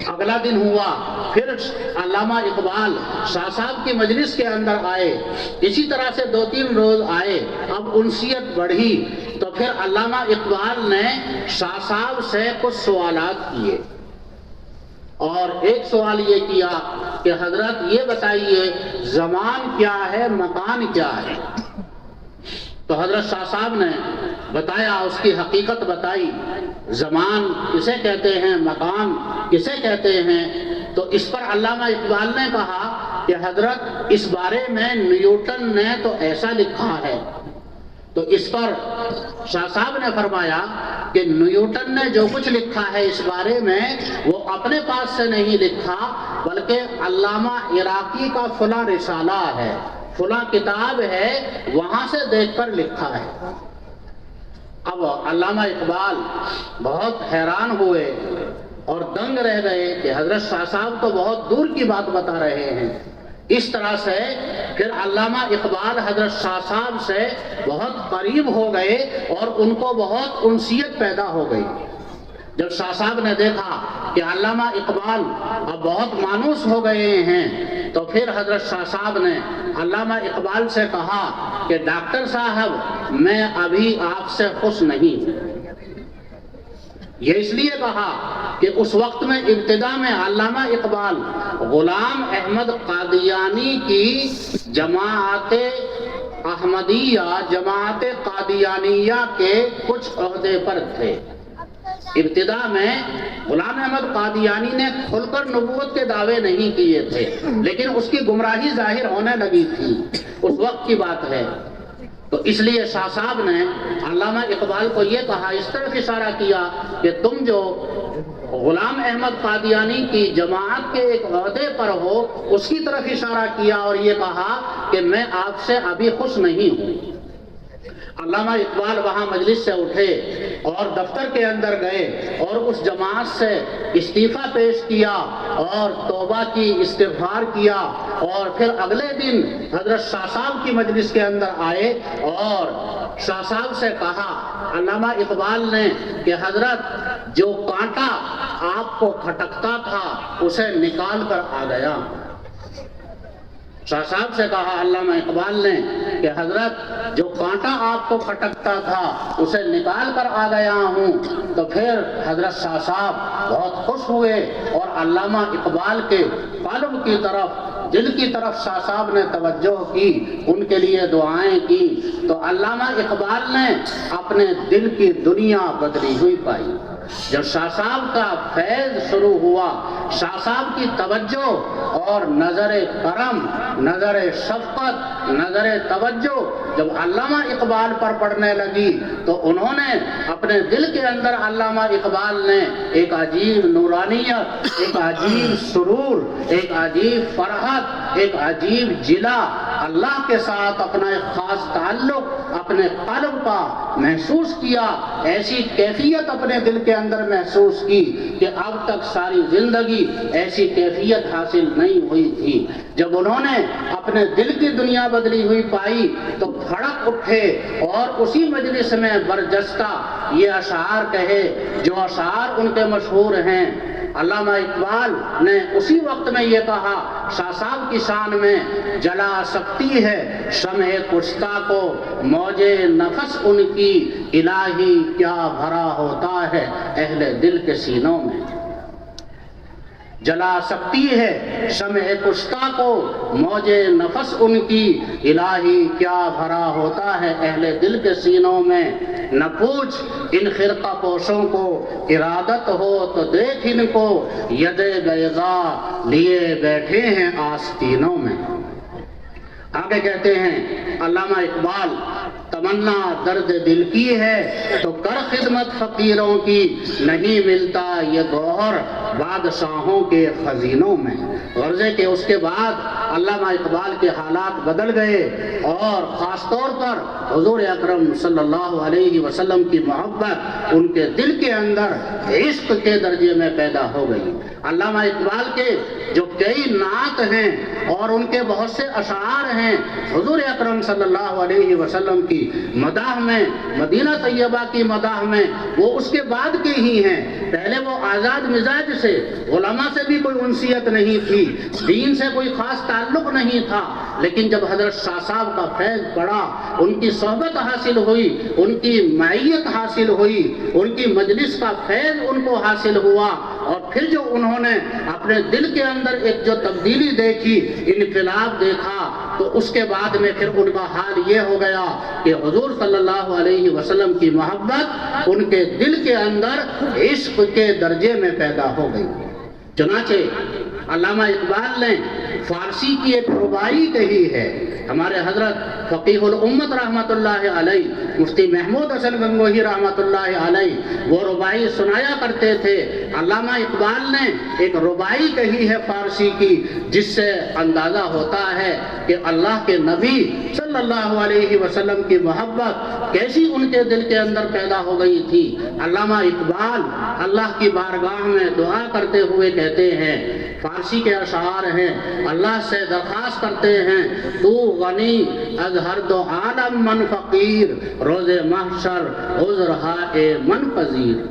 اگلا دن ہوا، پھر علامہ اقبال شاہ صاحب کی مجلس کے اندر آئے، اسی طرح سے 2-3 روز آئے، اب انسیت بڑھی، تو پھر علامہ اقبال نے شاہ صاحب سے کچھ سوالات کیے، اور ایک سوال یہ کیا کہ حضرت یہ بتائیے زمان کیا ہے، مکان کیا ہے؟ تو حضرت شاہ صاحب نے بتایا، اس کی حقیقت بتائی، زمان کسے کہتے ہیں، مکان کسے کہتے ہیں۔ تو اس پر علامہ اقبال نے کہا کہ حضرت اس بارے میں نیوٹن نے تو ایسا لکھا ہے، تو اس پر شاہ صاحب نے فرمایا کہ نیوٹن نے جو کچھ لکھا ہے اس بارے میں وہ اپنے پاس سے نہیں لکھا، بلکہ علامہ عراقی کا فلاں رسالہ ہے، فلاں کتاب ہے، وہاں سے دیکھ کر لکھا ہے۔ اب علامہ اقبال بہت حیران ہوئے اور دنگ رہ گئے کہ حضرت شاہ صاحب تو بہت دور کی بات بتا رہے ہیں۔ اس طرح سے پھر علامہ اقبال حضرت شاہ صاحب سے بہت قریب ہو گئے اور ان کو بہت انسیت پیدا ہو گئی۔ جب شاہ صاحب نے دیکھا کہ علامہ اقبال اب بہت مانوس ہو گئے ہیں تو پھر حضرت شاہ صاحب نے علامہ اقبال سے کہا کہ ڈاکٹر صاحب میں ابھی آپ سے خوش نہیں ہوں۔ یہ اس لیے کہا کہ اس وقت میں ابتدا میں علامہ اقبال غلام احمد قادیانی کی جماعت احمدیہ، جماعت قادیانیہ کے کچھ عہدے پر تھے۔ ابتدا میں غلام احمد قادیانی نے کھل کر نبوت کے دعوے نہیں کیے تھے، لیکن اس کی گمراہی ظاہر ہونے لگی تھی، اس وقت کی بات ہے۔ تو اس لیے شاہ صاحب نے علامہ اقبال کو یہ کہا، اس طرف اشارہ کیا کہ تم جو غلام احمد قادیانی کی جماعت کے ایک عہدے پر ہو، اس کی طرف اشارہ کیا اور یہ کہا کہ میں آپ سے ابھی خوش نہیں ہوں۔ علامہ اقبال وہاں مجلس سے اٹھے اور دفتر کے اندر گئے اور اس جماعت سے استعفیٰ پیش کیا اور توبہ کی استغفار کیا، اور پھر اگلے دن حضرت شاہ صاحب کی مجلس کے اندر آئے اور شاہ صاحب سے کہا علامہ اقبال نے کہ حضرت جو کانٹا آپ کو کھٹکتا تھا اسے نکال کر آ گیا۔ شاہ صاحب سے کہا علامہ اقبال نے کہ حضرت جو کانٹا آپ کو کھٹکتا تھا اسے نکال کر آ گیا ہوں۔ تو پھر حضرت شاہ صاحب بہت خوش ہوئے اور علامہ اقبال کے قلب کی طرف، دل کی طرف شاہ صاحب نے توجہ کی، ان کے لیے دعائیں کی، تو علامہ اقبال نے اپنے دل کی دنیا بدلی ہوئی پائی۔ جب شاہ صاحب کا فیض شروع ہوا، شاہ صاحب کی توجہ اور نظر کرم، نظر شفقت، نظر توجہ جب علامہ اقبال پر پڑنے لگی تو انہوں نے اپنے دل کے اندر، علامہ اقبال نے ایک عجیب نورانیت، ایک عجیب سرور، ایک عجیب فرحت، ایک عجیب جلا، اللہ کے ساتھ اپنا ایک خاص تعلق اپنے قلب کا محسوس کیا۔ ایسی کیفیت اپنے دل کے اندر محسوس کی کہ اب تک ساری زندگی ایسی کیفیت حاصل نہیں ہوئی تھی۔ جب انہوں نے اپنے دل کی دنیا بدلی ہوئی پائی تو بھڑک اٹھے اور اسی مجلس میں برجستہ یہ اشعار کہے جو اشعار ان کے مشہور ہیں۔ علامہ اقبال نے اسی وقت میں یہ کہا شاہ صاحب کی شان میں، جلا سکتی ہے شمع کشتہ کو موج نفس ان کی، الہی کیا بھرا ہوتا ہے اہل دل کے سینوں میں۔ جلا سکتی ہے شمع کشتہ کو موج نفس ان کی، الہی کیا بھرا ہوتا ہے اہل دل کے سینوں میں۔ نہ پوچھ ان خرقہ پوشوں کو ارادت ہو تو دیکھ ان کو، ید بیضا لیے بیٹھے ہیں آستینوں میں۔ آگے کہتے ہیں علامہ اقبال، تمنا درد دل کی ہے تو کر خدمت فقیروں کی، نہیں ملتا یہ گوہر بادشاہوں کے خزینوں میں۔ غرضے کہ اس کے بعد علامہ اقبال کے حالات بدل گئے اور خاص طور پر حضور اکرم صلی اللہ علیہ وسلم کی محبت ان کے دل کے اندر عشق کے درجے میں پیدا ہو گئی۔ علامہ اقبال کے جو کئی نعت ہیں اور ان کے بہت سے اشعار ہیں حضور اکرم صلی اللہ علیہ وسلم کی مداح میں، مدینہ طیبہ کی مداح میں، وہ اس کے بعد کے ہی ہیں۔ پہلے وہ آزاد مزاج سے، علماء سے بھی کوئی انسیت نہیں تھی، دین سے کوئی خاص تعلق نہیں تھا، لیکن جب حضرت شاہ صاحب کا فیض پڑا، ان کی صحبت حاصل ہوئی، ان کی معیت حاصل ہوئی، ان کی مجلس کا فیض ان کو حاصل ہوا، اور پھر جو انہوں نے اپنے دل کے اندر ایک جو تبدیلی دیکھی، انقلاب دیکھا، تو اس کے بعد میں پھر ان کا حال یہ ہو گیا کہ حضور صلی اللہ علیہ وسلم کی محبت ان کے دل کے اندر عشق کے درجے میں پیدا ہو گئی۔ چنانچہ علامہ اقبال نے فارسی کی ایک رباعی کہی ہے، ہمارے حضرت فقیہ الامت رحمۃ اللہ علیہ مفتی محمود حسن گنگوہی رحمۃ اللہ علیہ وہ رباعی سنایا کرتے تھے۔ علامہ اقبال نے ایک رباعی کہی ہے فارسی کی، جس سے اندازہ ہوتا ہے کہ اللہ کے نبی صلی اللہ علیہ وسلم کی محبت کیسی ان کے دل کے اندر پیدا ہو گئی تھی۔ علامہ اقبال اللہ کی بارگاہ میں دعا کرتے ہوئے کہتے ہیں، فارسی کے اشعار ہیں، اللہ سے درخواست کرتے ہیں، تو غنی از ہر دو عالم من فقیر، روز محشر عذر ہائے من پذیر۔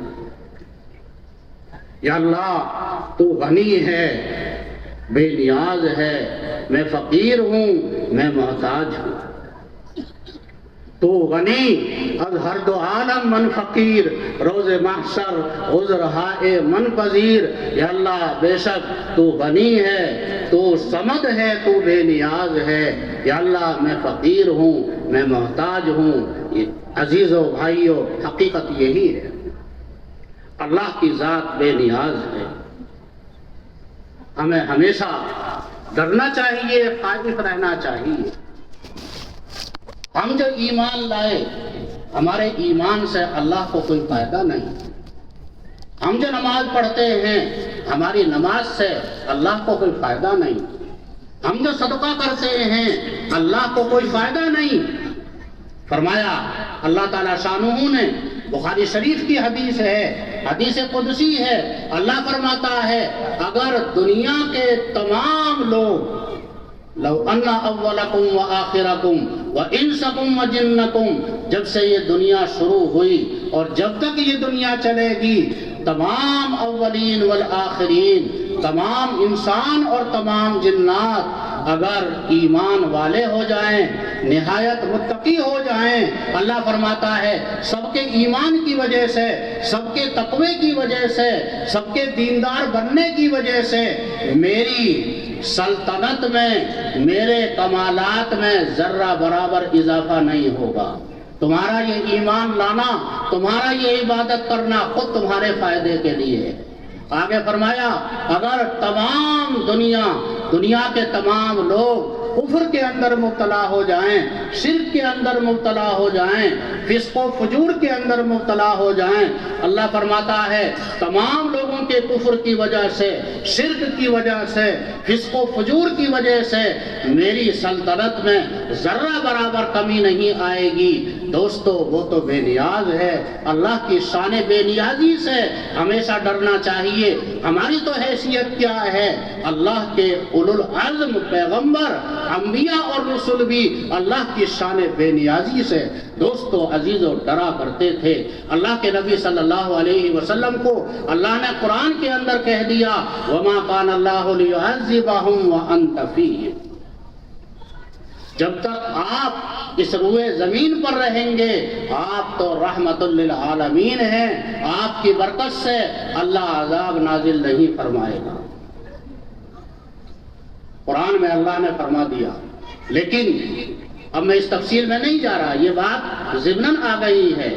یا اللہ تو غنی ہے، بے نیاز ہے، میں فقیر ہوں، میں محتاج ہوں۔ تو غنی از ہر دو عالم من فقیر، روز محشر عذر ہائے من پذیر۔ یا اللہ بے شک تو غنی ہے، تو صمد ہے، تو بے نیاز ہے۔ یا اللہ میں فقیر ہوں، میں محتاج ہوں۔ عزیزو بھائیو، حقیقت یہی ہے، اللہ کی ذات بے نیاز ہے۔ ہمیں ہمیشہ ڈرنا چاہیے، خائف رہنا چاہیے۔ ہم جو ایمان لائے، ہمارے ایمان سے اللہ کو کوئی فائدہ نہیں۔ ہم جو نماز پڑھتے ہیں، ہماری نماز سے اللہ کو کوئی فائدہ نہیں۔ ہم جو صدقہ کرتے ہیں، اللہ کو کوئی فائدہ نہیں۔ فرمایا اللہ تعالیٰ شانہ نے، بخاری شریف کی حدیث ہے، حدیث قدسی ہے، اللہ فرماتا ہے اگر دنیا کے تمام لوگ لو ان اولکم و آخرکم و انسکم و جنکم، جب سے یہ دنیا شروع ہوئی اور جب تک یہ دنیا چلے گی، تمام اولین والآخرین، تمام انسان اور تمام جنات اگر ایمان والے ہو جائیں، نہایت متقی ہو جائیں، اللہ فرماتا ہے سب کے ایمان کی وجہ سے، سب کے تقوی کی وجہ سے، سب کے دیندار بننے کی وجہ سے میری سلطنت میں، میرے کمالات میں ذرہ برابر اضافہ نہیں ہوگا۔ تمہارا یہ ایمان لانا، تمہارا یہ عبادت کرنا خود تمہارے فائدے کے لیے ہے۔ آگے فرمایا اگر تمام دنیا کے تمام لوگ کفر کے اندر مبتلا ہو جائیں، شرک کے اندر مبتلا ہو جائیں، فسق و فجور کے اندر مبتلا ہو جائیں، اللہ فرماتا ہے تمام لوگوں کے کفر کی وجہ سے، شرک کی وجہ سے، فسق و فجور کی وجہ سے میری سلطنت میں ذرہ برابر کمی نہیں آئے گی۔ دوستو وہ تو بے نیاز ہے، اللہ کی شان بے نیازی سے ہمیشہ ڈرنا چاہیے۔ ہماری تو حیثیت کیا ہے؟ اللہ کے اولو العزم پیغمبر، انبیاء اور رسول بھی اللہ کی شان بے نیازی سے دوستو عزیزو ڈرا کرتے تھے۔ اللہ کے نبی صلی اللہ علیہ وسلم کو اللہ نے قرآن کے اندر کہہ دیا وَمَا كَانَ اللَّهُ لِيُعَذِّبَهُمْ وَأَنْتَ فِيهِمْ، جب تک آپ اس روئے زمین پر رہیں گے آپ تو رحمت للعالمین ہیں، آپ کی برکت سے اللہ عذاب نازل نہیں فرمائے گا۔ قرآن میں اللہ نے فرما دیا، لیکن اب میں اس تفصیل میں نہیں جا رہا، یہ بات ضمناً آ گئی ہے،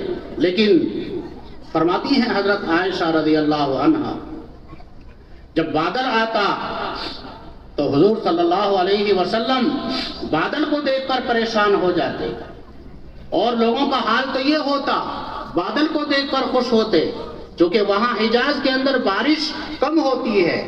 لیکن فرماتی ہیں حضرت عائشہ رضی اللہ عنہا جب بادل آتا تو حضور صلی اللہ علیہ وسلم بادل کو دیکھ کر پریشان ہو جاتے، اور لوگوں کا حال تو یہ ہوتا بادل کو دیکھ کر خوش ہوتے، چونکہ وہاں حجاز کے اندر بارش کم ہوتی ہے،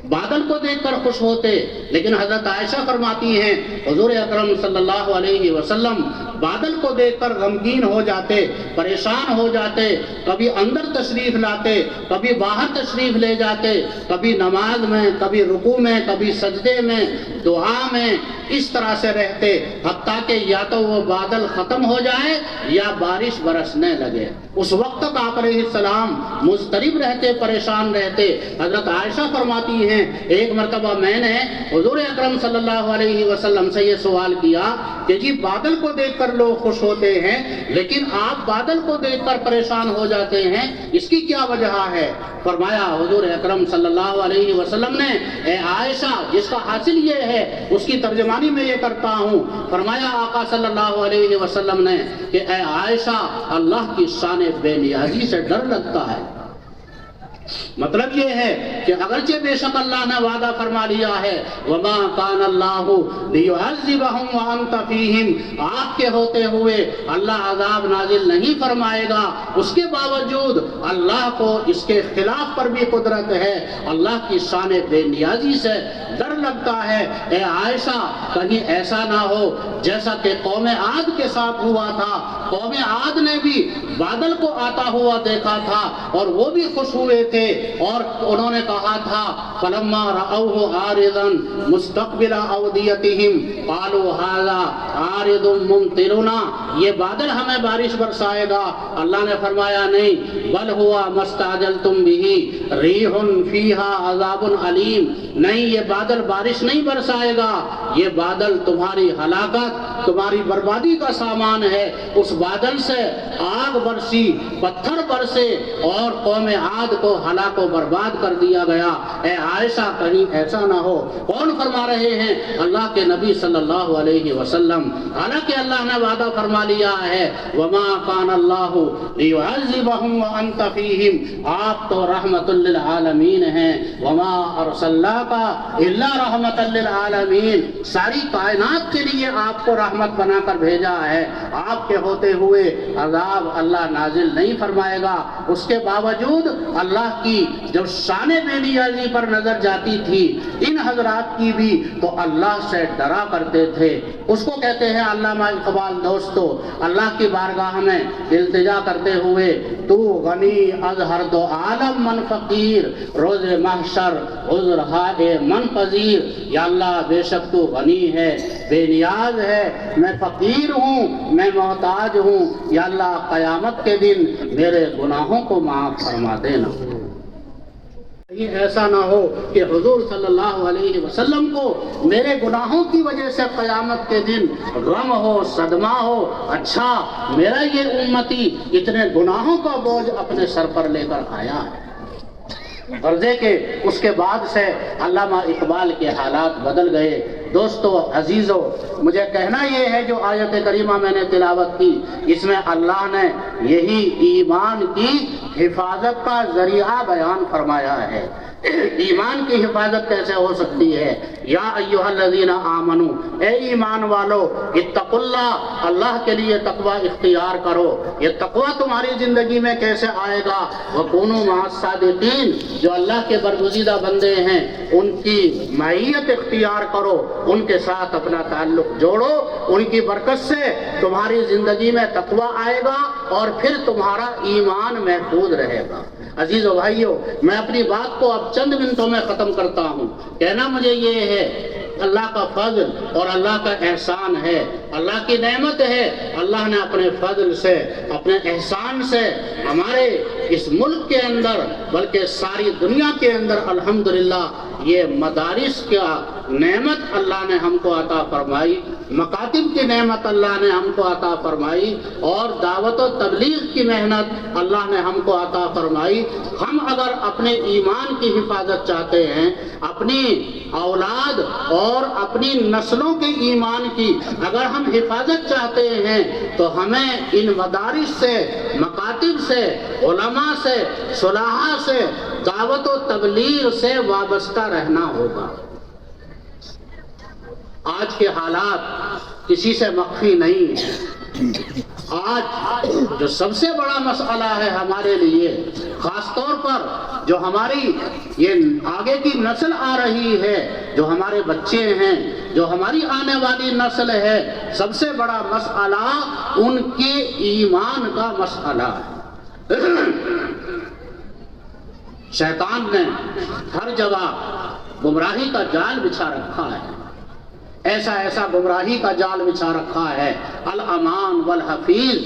بادل کو دیکھ کر خوش ہوتے۔ لیکن حضرت عائشہ فرماتی ہیں حضور اکرم صلی اللہ علیہ وسلم بادل کو دیکھ کر غمگین ہو جاتے، پریشان ہو جاتے، کبھی اندر تشریف لاتے، کبھی باہر تشریف لے جاتے، کبھی نماز میں، کبھی رکوع میں، کبھی سجدے میں، دعا میں، اس طرح سے رہتے حتیٰ کہ یا تو وہ بادل ختم ہو جائے یا بارش برسنے لگے۔ اس وقت تک آپ علیہ السلام مضطرب رہتے، پریشان رہتے۔ حضرت عائشہ فرماتی ہیں ایک مرتبہ میں نے حضور اکرم صلی اللہ علیہ وسلم سے یہ سوال کیا کہ جی بادل کو دیکھ کر لوگ خوش ہوتے ہیں لیکن آپ بادل کو دیکھ کر پریشان ہو جاتے ہیں، اس کی کیا وجہ ہے؟ فرمایا حضور اکرم صلی اللہ علیہ وسلم نے اے عائشہ، جس کا حاصل یہ ہے اس کی ترجمانی میں یہ کرتا ہوں، فرمایا آقا صلی اللہ علیہ وسلم نے کہ اے عائشہ، اللہ کی شان بے نیازی سے ڈر لگتا ہے۔ مطلب یہ ہے کہ اگرچہ بے شک اللہ نے وعدہ فرما لیا ہے وما کان اللہ لیعذبہم وانت فیہم، آپ کے ہوتے ہوئے اللہ عذاب نازل نہیں فرمائے گا، اس کے باوجود اللہ کو اس کے خلاف پر بھی قدرت ہے، اللہ کی شان بے نیازی سے ڈر لگتا ہے۔ اے عائشہ کہیں ایسا نہ ہو جیسا کہ قوم عاد کے ساتھ ہوا تھا، قوم عاد نے بھی بادل کو آتا ہوا دیکھا تھا اور وہ بھی خوش ہوئے تھے اور انہوں نے کہا تھا فلما رأوه عارضا مستقبل اودیتہم قالوا ھذا عارض ممطرنا، یہ بادل ہمیں بارش برسائے گا۔ اللہ نے فرمایا نہیں، بل ہوا مستعجلتم بہ ریح فیہا عذاب علیم، نہیں یہ بادل بارش نہیں برسائے گا، یہ بادل تمہاری ہلاکت، تمہاری بربادی کا سامان ہے۔ اس بادل سے آگ برسی، پتھر برسے اور قوم عاد کو ہلاک و برباد کر دیا گیا۔ اے عائشہ کہیں ایسا نہ ہو۔ کون فرما رہے ہیں؟ اللہ کے نبی صلی اللہ علیہ وسلم، حالانکہ اللہ نے وعدہ فرما لیا ہے وما کان اللہ لیعذبہم وانت فیہم، آپ تو رحمت للعالمین ہیں، وما ارسلناک الا رحمت للعالمین، ساری کائنات کے لیے آپ کو رحمت بنا کر بھیجا ہے، آپ کے ہوتے ہوئے عذاب اللہ نازل نہیں فرمائے گا۔ اس کے باوجود اللہ کی جب شان بے نیازی پر نظر جاتی تھی ان حضرات کی بھی، تو اللہ سے ڈرا کرتے تھے۔ اس کو کہتے ہیں علامہ اقبال دوستو، اللہ کی بارگاہ میں التجا کرتے ہوئے تو غنی از ہر دو عالم من فقیر، روز محشر عذر ہائے من پذیر، یا اللہ بے شک تو غنی ہے، بے نیاز ہے، میں فقیر ہوں، میں محتاج ہوں، یا اللہ قیامت کے دن میرے گناہوں کو معاف فرما دینا۔ ایسا نہ ہو کہ حضور صلی اللہ علیہ وسلم کو میرے گناہوں کی وجہ سے قیامت کے دن غم ہو، صدمہ ہو، اچھا میرا یہ امتی اتنے گناہوں کا بوجھ اپنے سر پر لے کر آیا ہے۔ غرضے کے اس کے بعد سے علامہ اقبال کے حالات بدل گئے۔ دوستو عزیزو، مجھے کہنا یہ ہے جو آیت کریمہ میں نے تلاوت کی، اس میں اللہ نے یہی ایمان کی حفاظت کا ذریعہ بیان فرمایا ہے۔ ایمان کی حفاظت کیسے ہو سکتی ہے؟ یا ایھا الذین آمنو، اے ایمان والو، اتقوا اللہ، اللہ کے لیے تقوی اختیار کرو۔ یہ تقوی تمہاری زندگی میں کیسے آئے گا؟ وکونوا مع الصادقین، جو اللہ کے برگزیدہ بندے ہیں ان کی معیت اختیار کرو، ان کے ساتھ اپنا تعلق جوڑو، ان کی برکت سے تمہاری زندگی میں تقوی آئے گا اور پھر تمہارا ایمان محفوظ رہے گا۔ عزیز و بھائیو، میں اپنی بات کو اب چند منٹوں میں ختم کرتا ہوں۔ کہنا مجھے یہ ہے، اللہ کا فضل اور اللہ کا احسان ہے، اللہ کی نعمت ہے، اللہ نے اپنے فضل سے، اپنے احسان سے ہمارے اس ملک کے اندر بلکہ ساری دنیا کے اندر الحمدللہ یہ مدارس کا نعمت اللہ نے ہم کو عطا فرمائی، مکاتب کی نعمت اللہ نے ہم کو عطا فرمائی، اور دعوت و تبلیغ کی محنت اللہ نے ہم کو عطا فرمائی۔ ہم اگر اپنے ایمان کی حفاظت چاہتے ہیں، اپنی اولاد اور اپنی نسلوں کے ایمان کی اگر ہم حفاظت چاہتے ہیں تو ہمیں ان مدارس سے، مکاتب سے، علماء سے، صلحاء سے، دعوت و تبلیغ سے وابستہ رہنا ہوگا۔ آج کے حالات کسی سے مخفی نہیں ہیں۔ آج جو سب سے بڑا مسئلہ ہے ہمارے لیے، خاص طور پر جو ہماری یہ آگے کی نسل آ رہی ہے، جو ہمارے بچے ہیں، جو ہماری آنے والی نسل ہے، سب سے بڑا مسئلہ ان کے ایمان کا مسئلہ ہے۔ شیطان نے ہر جگہ گمراہی کا جال بچھا رکھا ہے، ایسا گمراہی کا جال بچھا رکھا ہے، الامان والحفیظ،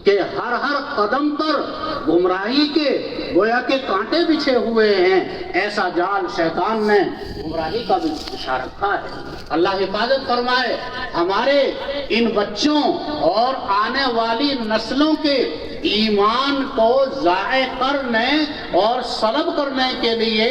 کہ ہر قدم پر گمراہی کے گویا کے کانٹے بچھے ہوئے ہیں۔ ایسا جال شیطان نے گمراہی کا بھی بچھا رکھا ہے۔ اللہ حفاظت فرمائے ہمارے ان بچوں اور آنے والی نسلوں کے ایمان کو ضائع کرنے اور سلب کرنے کے لیے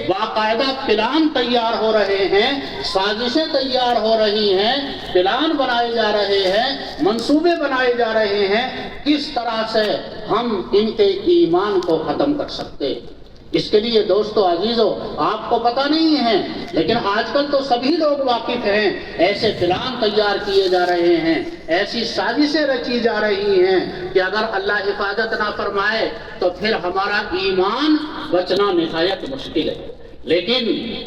باقاعدہ پلان تیار ہو رہے ہیں، سازشیں تیار ہو رہی ہیں، پلان بنائے جا رہے ہیں، منصوبے بنائے جا رہے ہیں، کس طرح سے ہم ان کے ایمان کو ختم کر سکتے۔ اس کے لیے دوستو عزیزو آپ کو پتہ نہیں ہے، لیکن آج کل تو سبھی لوگ واقف ہیں، ایسے پلان تیار کیے جا رہے ہیں، ایسی سازشیں رچی جا رہی ہیں کہ اگر اللہ حفاظت نہ فرمائے تو پھر ہمارا ایمان بچنا نہایت مشکل ہے۔ لیکن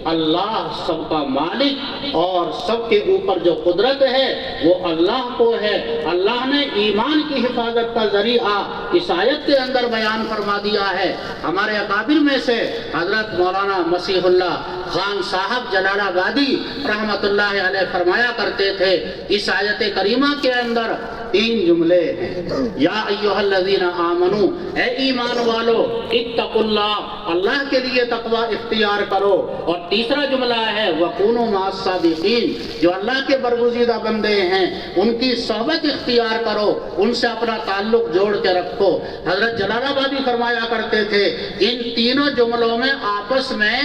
اللہ سب کا مالک اور سب کے اوپر جو قدرت ہے وہ اللہ کو ہے۔ اللہ نے ایمان کی حفاظت کا ذریعہ اس آیت کے اندر بیان فرما دیا ہے۔ ہمارے اکابر میں سے حضرت مولانا مسیح اللہ خان صاحب جلال آبادی رحمت اللہ علیہ فرمایا کرتے تھے، اس آیت کریمہ کے اندر 3 جملے ہیں۔ یا ایھا الذین آمنو، اے ایمان والو، اتقوا اللہ، اللہ کے لیے تقوی اختیار کرو۔ اور تیسرا جملہ ہے وَكُونُوا مَعَ الصَّادِقِينَ، جو اللہ کے برگزیدہ بندے ہیں ان کی صحبت اختیار کرو، ان سے اپنا تعلق جوڑ کے رکھو۔ حضرت جلال آبادی فرمایا کرتے تھے ان تینوں جملوں میں آپس میں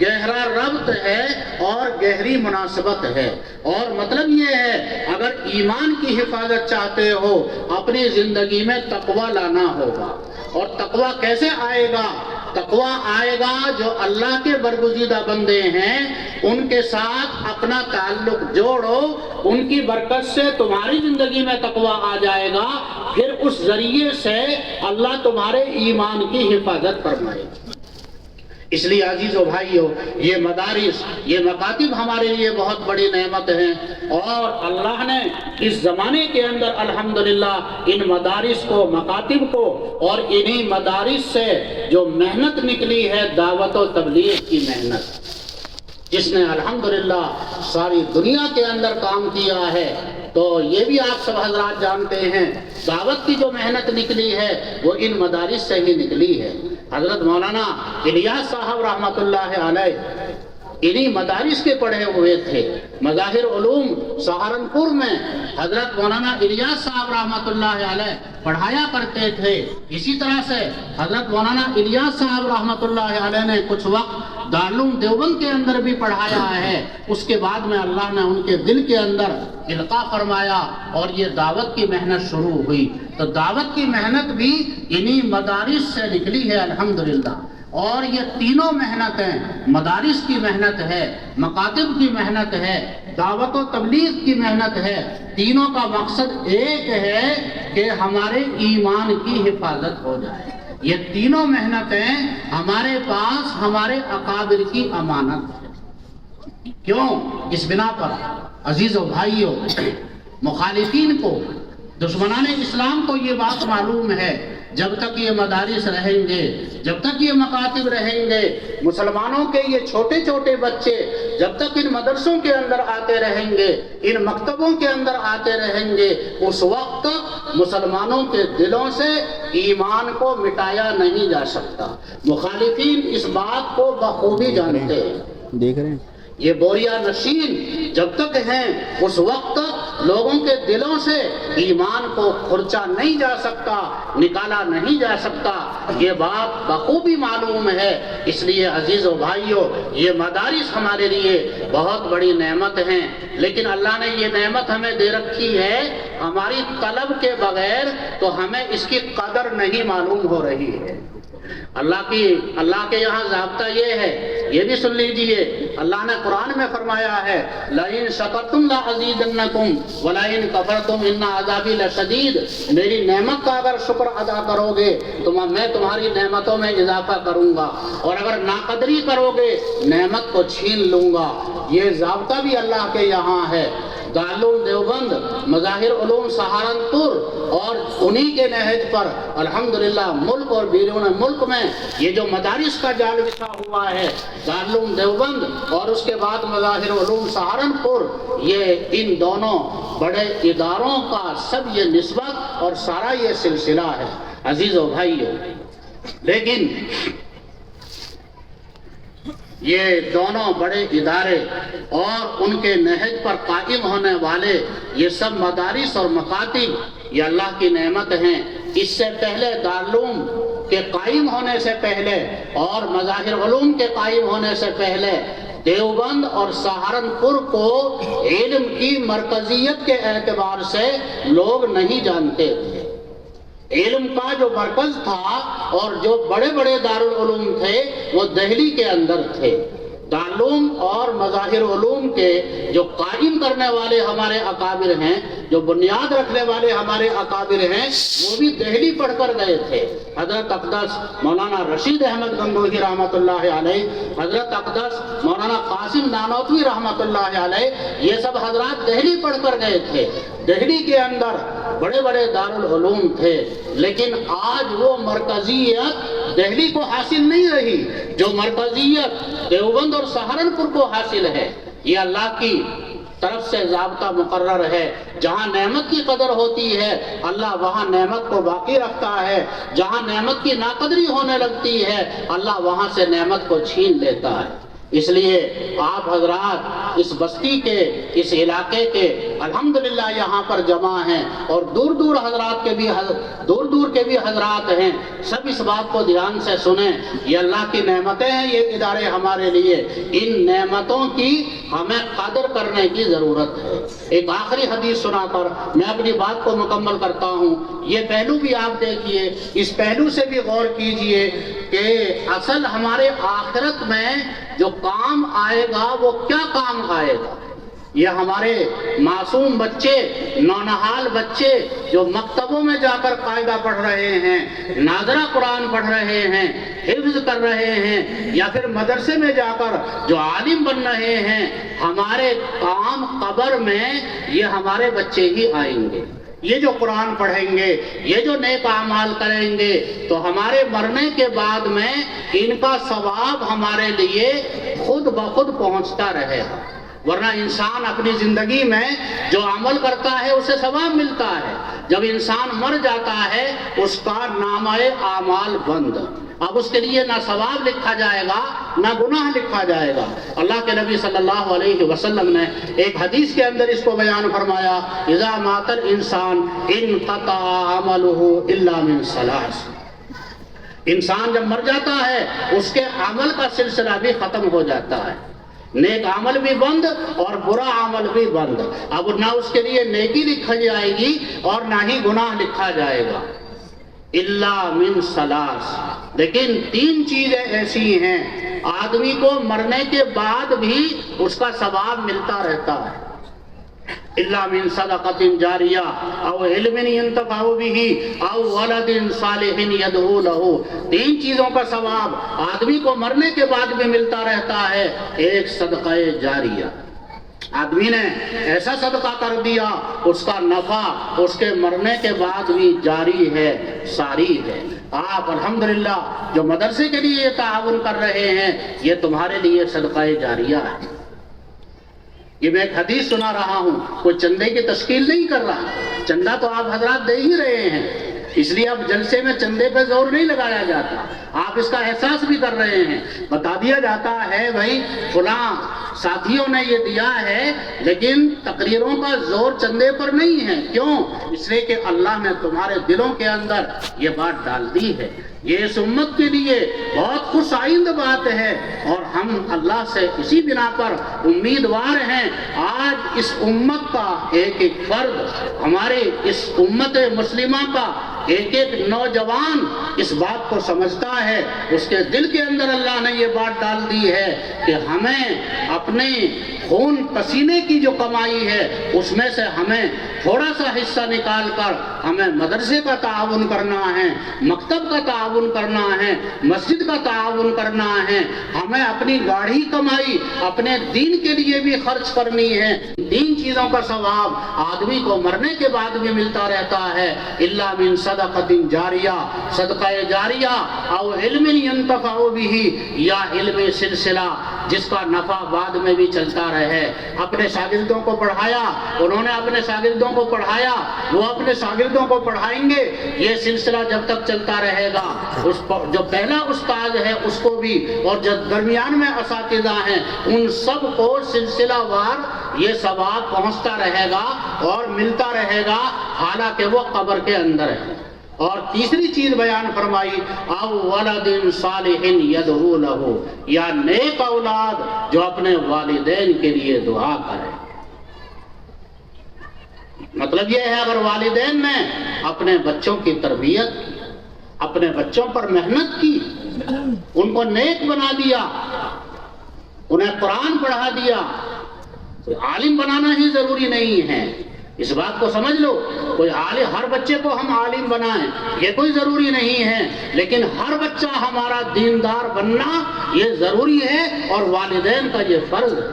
گہرا ربط ہے اور گہری مناسبت ہے، اور مطلب یہ ہے اگر ایمان کی حفاظت چاہتے ہو اپنی زندگی میں تقوی لانا ہوگا۔ اور تقوی کیسے آئے گا؟ تقوی آئے گا جو اللہ کے برگزیدہ بندے ہیں ان کے ساتھ اپنا تعلق جوڑو، ان کی برکت سے تمہاری زندگی میں تقوی آ جائے گا، پھر اس ذریعے سے اللہ تمہارے ایمان کی حفاظت فرمائے گا۔ اس لیے عزیز و بھائیو، یہ مدارس، یہ مکاتب ہمارے لیے بہت بڑی نعمت ہیں، اور اللہ نے اس زمانے کے اندر الحمدللہ ان مدارس کو، مکاتب کو، اور انہی مدارس سے جو محنت نکلی ہے دعوت و تبلیغ کی محنت، جس نے الحمدللہ ساری دنیا کے اندر کام کیا ہے، تو یہ بھی آپ سب حضرات جانتے ہیں دعوت کی جو محنت نکلی ہے وہ ان مدارس سے ہی نکلی ہے۔ حضرت مولانا الیاس صاحب رحمت اللہ علیہ انہی مدارس کے پڑھے ہوئے تھے۔ مظاہر علوم سہارنپور میں حضرت مولانا الیاس صاحب رحمت اللہ علیہ پڑھایا کرتے تھے۔ اسی طرح سے حضرت مولانا الیاس صاحب رحمت اللہ علیہ نے کچھ وقت دارالعلوم دیوبند کے اندر بھی پڑھایا ہے۔ اس کے بعد میں اللہ نے ان کے دل کے اندر القاء فرمایا اور یہ دعوت کی محنت شروع ہوئی۔ تو دعوت کی محنت بھی انہی مدارس سے نکلی ہے الحمدللہ۔ اور یہ تینوں محنتیں، مدارس کی محنت ہے، مکاتب کی محنت ہے، دعوت و تبلیغ کی محنت ہے، تینوں کا مقصد ایک ہے کہ ہمارے ایمان کی حفاظت ہو جائے۔ یہ تینوں محنتیں ہمارے پاس ہمارے اکابر کی امانت ہے۔ کیوں؟ اس بنا پر عزیز و بھائیوں، مخالفین کو، دشمنان اسلام کو یہ بات معلوم ہے جب تک یہ مدارس رہیں گے، جب تک یہ مکاتب رہیں گے، مسلمانوں کے یہ چھوٹے چھوٹے بچے جب تک ان مدرسوں کے اندر آتے رہیں گے، ان مکتبوں کے اندر آتے رہیں گے، اس وقت تک مسلمانوں کے دلوں سے ایمان کو مٹایا نہیں جا سکتا۔ مخالفین اس بات کو بخوبی جانتے ہیں۔ دیکھ رہے ہیں یہ بوریا نشین جب تک ہیں اس وقت لوگوں کے دلوں سے ایمان کو کھرچا نہیں جا سکتا، نکالا نہیں جا سکتا، یہ بات بخوبی معلوم ہے۔ اس لیے عزیز و بھائیوں، یہ مدارس ہمارے لیے بہت بڑی نعمت ہیں، لیکن اللہ نے یہ نعمت ہمیں دے رکھی ہے، ہماری طلب کے بغیر تو ہمیں اس کی قدر نہیں معلوم ہو رہی ہے۔ اللہ کے یہاں ضابطہ یہ ہے، یہ بھی سن لیجئے، اللہ نے قرآن میں فرمایا ہے لَإِن شَكَرْتُمْ لَأَزِيدَنَّكُمْ وَلَئِن كَفَرْتُمْ إِنَّ عَذَابِي لَشَدِيدٌ، میری نعمت کا اگر شکر ادا کرو گے تو میں تمہاری نعمتوں میں اضافہ کروں گا، اور اگر ناقدری کرو گے نعمت کو چھین لوں گا۔ یہ ضابطہ بھی اللہ کے یہاں ہے۔ دارالعلوم دیوبند، مظاہر علوم سہارنپور، اور انہی کے نہج پر الحمدللہ ملک اور بیرون ملک میں یہ جو مدارس کا جال بچھا ہوا ہے، دارالعلوم دیوبند اور اس کے بعد مظاہر علوم سہارنپور، یہ ان دونوں بڑے اداروں کا سب یہ نسبت اور سارا یہ سلسلہ ہے عزیز و بھائیو۔ لیکن یہ دونوں بڑے ادارے اور ان کے نہج پر قائم ہونے والے یہ سب مدارس اور مکاتب یہ اللہ کی نعمت ہیں۔ اس سے پہلے دارالعلوم کے قائم ہونے سے پہلے اور مظاہر علوم کے قائم ہونے سے پہلے دیوبند اور سہارنپور کو علم کی مرکزیت کے اعتبار سے لوگ نہیں جانتے تھے۔ علم کا جو مرکز تھا اور جو بڑے بڑے دارالعلوم تھے وہ دہلی کے اندر تھے۔ دارالعلوم اور مظاہر علوم کے جو قائم کرنے والے ہمارے اکابر ہیں، جو بنیاد رکھنے والے ہمارے اکابر ہیں، وہ بھی دہلی پڑھ کر گئے تھے۔ حضرت اقدس مولانا رشید احمد گنگوہی رحمۃ اللہ علیہ، حضرت اقدس مولانا قاسم نانوتوی رحمۃ اللہ علیہ، یہ سب حضرات دہلی پڑھ کر گئے تھے۔ دہلی کے اندر بڑے بڑے دارالعلوم تھے، لیکن آج وہ مرکزیت دہلی کو حاصل نہیں رہی جو مرکزیت دیوبند اور سہارنپور کو حاصل ہے۔ یہ اللہ کی طرف سے ضابطہ مقرر ہے، جہاں نعمت کی قدر ہوتی ہے اللہ وہاں نعمت کو باقی رکھتا ہے، جہاں نعمت کی ناقدری ہونے لگتی ہے اللہ وہاں سے نعمت کو چھین لیتا ہے۔ اس لیے آپ حضرات اس بستی کے، اس علاقے کے الحمدللہ یہاں پر جمع ہیں، اور دور دور کے بھی حضرات ہیں، سب اس بات کو دھیان سے سنیں۔ یہ اللہ کی نعمتیں ہیں، یہ ادارے ہمارے لیے، ان نعمتوں کی ہمیں قدر کرنے کی ضرورت ہے۔ ایک آخری حدیث سنا کر میں اپنی بات کو مکمل کرتا ہوں۔ یہ پہلو بھی آپ دیکھیے، اس پہلو سے بھی غور کیجئے کہ اصل ہمارے آخرت میں جو کام آئے گا وہ کیا کام آئے گا۔ یہ ہمارے معصوم بچے، نونہال بچے جو مکتبوں میں جا کر قاعدہ پڑھ رہے ہیں، ناظرہ قرآن پڑھ رہے ہیں، حفظ کر رہے ہیں، یا پھر مدرسے میں جا کر جو عالم بن رہے ہیں، ہمارے کام قبر میں یہ ہمارے بچے ہی آئیں گے۔ یہ جو قرآن پڑھیں گے، یہ جو نیک اعمال کریں گے، تو ہمارے مرنے کے بعد میں ان کا ثواب ہمارے لیے خود بخود پہنچتا رہے گا۔ ورنہ انسان اپنی زندگی میں جو عمل کرتا ہے اسے ثواب ملتا ہے، جب انسان مر جاتا ہے اس کا نامہ اعمال بند، اب اس کے لیے نہ ثواب لکھا جائے گا نہ گناہ لکھا جائے گا۔ اللہ کے نبی صلی اللہ علیہ وسلم نے ایک حدیث کے اندر اس کو بیان فرمایا، اذا مات الانسان انقطع عمله الا من ثلاث۔ انسان جب مر جاتا ہے اس کے عمل کا سلسلہ بھی ختم ہو جاتا ہے، نیک عمل بھی بند اور برا عمل بھی بند۔ اب نہ اس کے لیے نیکی لکھی جائے گی اور نہ ہی گناہ لکھا جائے گا، الا من ثلاث۔ لیکن تین چیزیں ایسی ہیں آدمی کو مرنے کے بعد بھی اس کا ثواب ملتا رہتا ہے، الا من صدقۃ جاریہ او علم ينتفع به او ولد صالح يدعو له۔ تین چیزوں کا ثواب آدمی کو مرنے کے بعد بھی ملتا رہتا ہے۔ ایک صدقہ جاریہ، آدمی نے ایسا صدقہ کر دیا اس کا نفع اس کے مرنے کے بعد بھی جاری ہے، ساری ہے۔ آپ الحمدللہ جو مدرسے کے لیے یہ تعاون کر رہے ہیں یہ تمہارے لیے صدقہ جاریہ ہے۔ یہ میں ایک حدیث سنا رہا ہوں، کوئی چندے کی تشکیل نہیں کر رہا، چندہ تو آپ حضرات دے ہی رہے ہیں، اس لیے اب جلسے میں چندے پہ زور نہیں لگایا جاتا، آپ اس کا احساس بھی کر رہے ہیں، بتا دیا جاتا ہے بھائی فلاں ساتھیوں نے یہ دیا ہے، لیکن تقریروں کا زور چندے پر نہیں ہے۔ کیوں؟ اس لیے کہ اللہ نے تمہارے دلوں کے اندر یہ بات ڈال دی ہے، یہ اس امت کے لیے بہت خوش آئند بات ہے، اور ہم اللہ سے اسی بنا پر امیدوار ہیں۔ آج اس امت کا ایک ایک فرد، ہمارے اس امت مسلمہ کا ایک ایک نوجوان اس بات کو سمجھتا ہے، اس کے دل کے اندر اللہ نے یہ بات ڈال دی ہے کہ ہمیں اپنے خون پسینے کی جو کمائی ہے اس میں سے ہمیں تھوڑا سا حصہ نکال کر ہمیں مدرسے کا تعاون کرنا ہے، مکتب کا تعاون کرنا ہے، مسجد کا تعاون کرنا ہے، ہمیں اپنی گاڑی کمائی اپنے دین کے لیے بھی خرچ کرنی ہے۔ تین چیزوں کا ثواب آدمی کو مرنے کے بعد بھی ملتا رہتا ہے، الا من صدقۃ جاریہ، صدقہ جاریہ، او علم ينتفع به، یا علم سلسلہ جس کا نفع بعد میں بھی چلتا رہے۔ اپنے شاگردوں کو پڑھایا، انہوں نے اپنے شاگردوں کو پڑھایا، وہ اپنے شاگردوں کو پڑھائیں گے، یہ سلسلہ جب تک چلتا رہے گا۔ جو پہلا استاد ہے اس کو بھی، اور جو درمیان میں اساتذہ ہیں ان سب کو سلسلہ وار یہ ثواب پہنچتا رہے گا اور ملتا رہے گا، حالانکہ وہ قبر کے اندر ہے۔ اور تیسری چیز بیان فرمائی، او ولد صالح یدعو له، یا نیک اولاد جو اپنے والدین کے لیے دعا کرے۔ مطلب یہ ہے اگر والدین نے اپنے بچوں کی تربیت کی، اپنے بچوں پر محنت کی، ان کو نیک بنا دیا، انہیں قرآن پڑھا دیا، کوئی عالم بنانا ہی ضروری نہیں ہے، اس بات کو سمجھ لو، کوئی عالم ہر بچے کو ہم عالم بنائیں یہ کوئی ضروری نہیں ہے، لیکن ہر بچہ ہمارا دیندار بننا یہ ضروری ہے اور والدین کا یہ فرض ہے۔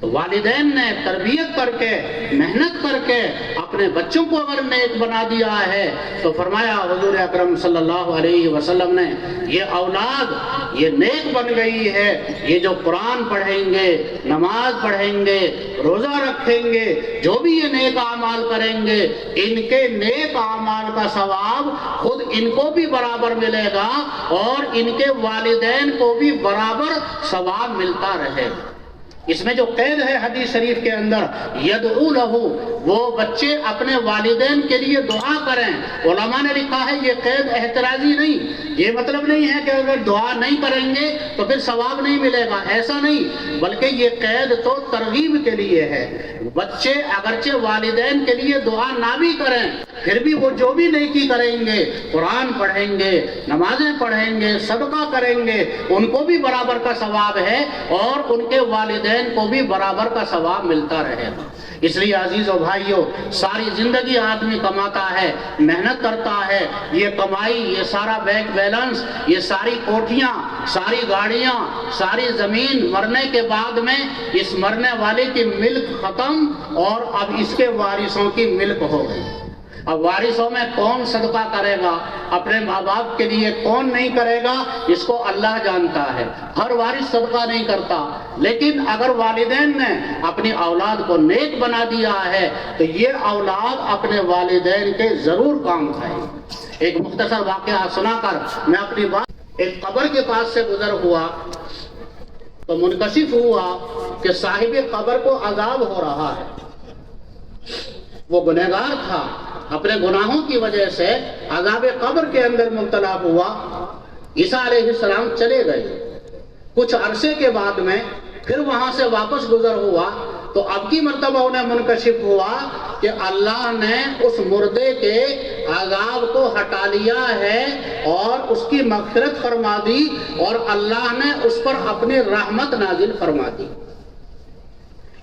تو والدین نے تربیت کر کے محنت کر کے اپنے بچوں کو اگر نیک بنا دیا ہے تو فرمایا حضور اکرم صلی اللہ علیہ وسلم نے یہ اولاد یہ نیک بن گئی ہے، یہ جو قرآن پڑھیں گے، نماز پڑھیں گے، روزہ رکھیں گے، جو بھی یہ نیک اعمال کریں گے، ان کے نیک اعمال کا ثواب خود ان کو بھی برابر ملے گا اور ان کے والدین کو بھی برابر ثواب ملتا رہے گا۔ اس میں جو قید ہے حدیث شریف کے اندر یدعو لہو، وہ بچے اپنے والدین کے لیے دعا کریں، علماء نے لکھا ہے یہ قید احترازی نہیں، یہ مطلب نہیں ہے کہ اگر دعا نہیں کریں گے تو پھر ثواب نہیں ملے گا، ایسا نہیں، بلکہ یہ قید تو ترغیب کے لیے ہے۔ بچے اگرچہ والدین کے لیے دعا نہ بھی کریں پھر بھی وہ جو بھی نیکی کریں گے، قرآن پڑھیں گے، نمازیں پڑھیں گے، صدقہ کریں گے، ان کو بھی برابر کا ثواب ہے اور ان کے والدین کو بھی برابر کا ثواب ملتا رہے گا۔ اس لیے عزیز و بھائیوں، ساری زندگی آدمی کماتا ہے، محنت کرتا ہے، یہ کمائی، یہ سارا بینک بیلنس، یہ ساری کوٹھیاں، ساری گاڑیاں، ساری زمین مرنے کے بعد میں اس مرنے والے کی ملک ختم اور اب اس کے وارثوں کی ملک ہو گئی۔ اب وارثوں میں کون صدقہ کرے گا، اپنے ماں باپ کے لیے کون نہیں کرے گا، اس کو اللہ جانتا ہے۔ ہر وارث صدقہ نہیں کرتا، لیکن اگر والدین نے اپنی اولاد کو نیک بنا دیا ہے تو یہ اولاد اپنے والدین کے ضرور کام کھائے۔ ایک مختصر واقعہ سنا کر میں اپنی بات، ایک قبر کے پاس سے گزر ہوا تو منکشف ہوا کہ صاحب قبر کو عذاب ہو رہا ہے۔ وہ گنہگار تھا، اپنے گناہوں کی وجہ سے عذاب قبر کے اندر مبتلا ہوا۔ عیسیٰ علیہ السلام چلے گئے، کچھ عرصے کے بعد میں پھر وہاں سے واپس گزر ہوا تو اب کی مرتبہ انہیں منکشف ہوا کہ اللہ نے اس مردے کے عذاب کو ہٹا لیا ہے اور اس کی مغفرت فرما دی اور اللہ نے اس پر اپنی رحمت نازل فرما دی۔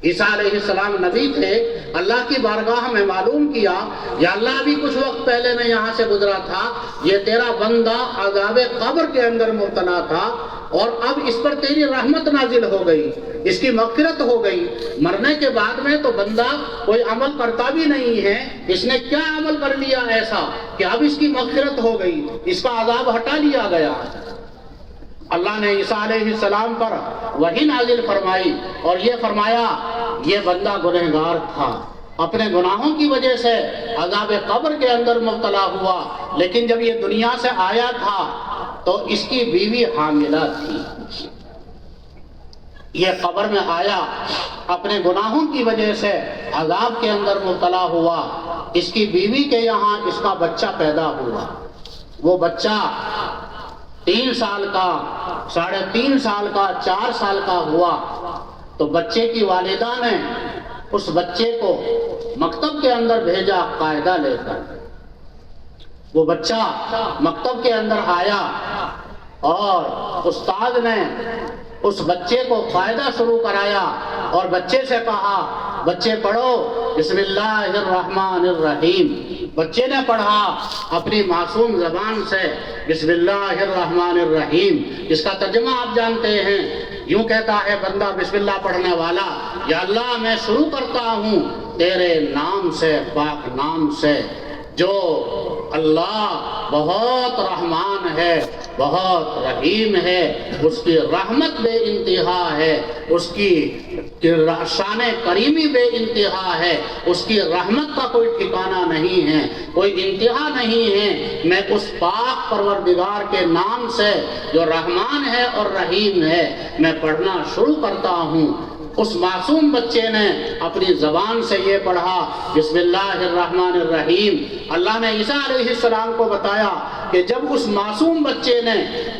عیسیٰ علیہ السلام نبی تھے، اللہ کی بارگاہ میں معلوم کیا یا اللہ ابھی کچھ وقت پہلے میں یہاں سے گزرا تھا، یہ تیرا بندہ عذاب قبر کے اندر مبتلا تھا اور اب اس پر تیری رحمت نازل ہو گئی، اس کی مغفرت ہو گئی۔ مرنے کے بعد میں تو بندہ کوئی عمل کرتا بھی نہیں ہے، اس نے کیا عمل کر لیا ایسا کہ اب اس کی مغفرت ہو گئی، اس کا عذاب ہٹا لیا گیا۔ اللہ نے عیسیٰ علیہ السلام پر وحی نازل فرمائی اور یہ فرمایا یہ بندہ گنہگار تھا، اپنے گناہوں کی وجہ سے عذاب قبر کے اندر مبتلا ہوا، لیکن جب یہ دنیا سے آیا تھا تو اس کی بیوی حاملہ تھی۔ یہ قبر میں آیا، اپنے گناہوں کی وجہ سے عذاب کے اندر مبتلا ہوا، اس کی بیوی کے یہاں اس کا بچہ پیدا ہوا۔ وہ بچہ 3 سال کا، 3.5 سال کا، 4 سال کا ہوا تو بچے کی والدہ نے اس بچے کو مکتب کے اندر بھیجا قاعدہ لے کر۔ وہ بچہ مکتب کے اندر آیا اور استاد نے اس بچے کو قاعدہ شروع کرایا اور بچے سے کہا بچے پڑھو بسم اللہ الرحمن الرحیم۔ بچے نے پڑھا اپنی معصوم زبان سے بسم اللہ الرحمن الرحیم۔ اس کا ترجمہ آپ جانتے ہیں، یوں کہتا ہے بندہ بسم اللہ پڑھنے والا، یا اللہ میں شروع کرتا ہوں تیرے نام سے، پاک نام سے، جو اللہ بہت رحمان ہے، بہت رحیم ہے، اس کی رحمت بے انتہا ہے، اس کی شان کریمی بے انتہا ہے، اس کی رحمت کا کوئی ٹھکانہ نہیں ہے، کوئی انتہا نہیں ہے۔ میں اس پاک پروردگار کے نام سے جو رحمان ہے اور رحیم ہے میں پڑھنا شروع کرتا ہوں۔ اس معصوم بچے نے اپنی زبان سے یہ پڑھا بسم اللہ الرحمن الرحیم۔ اللہ نے عیسیٰ علیہ السلام کو بتایا کہ جب اس معصوم بچے نے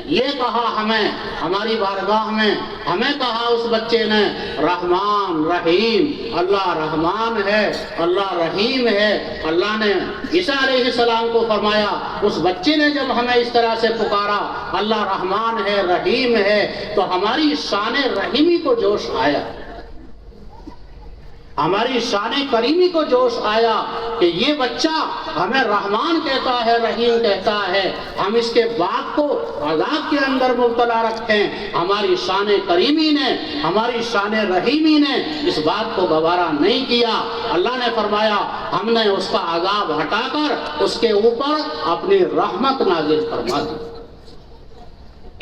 یہ کہا ہمیں، ہماری بارگاہ میں ہمیں کہا اس بچے نے رحمان رحیم، اللہ رحمان ہے اللہ رحیم ہے، اللہ نے عیسیٰ علیہ السلام کو فرمایا، اس بچے نے جب ہمیں اس طرح سے پکارا اللہ رحمان ہے رحیم ہے، تو ہماری شان رحیمی کو جوش آیا، ہماری شان کریمی کو جوش آیا کہ یہ بچہ ہمیں رحمان کہتا ہے رحیم کہتا ہے، ہم اس کے باپ کو عذاب کے اندر مبتلا رکھیں۔ ہماری شان کریمی نے، ہماری شان رحیمی نے اس بات کو گوارا نہیں کیا۔ اللہ نے فرمایا ہم نے اس کا عذاب ہٹا کر اس کے اوپر اپنی رحمت نازل فرما دی۔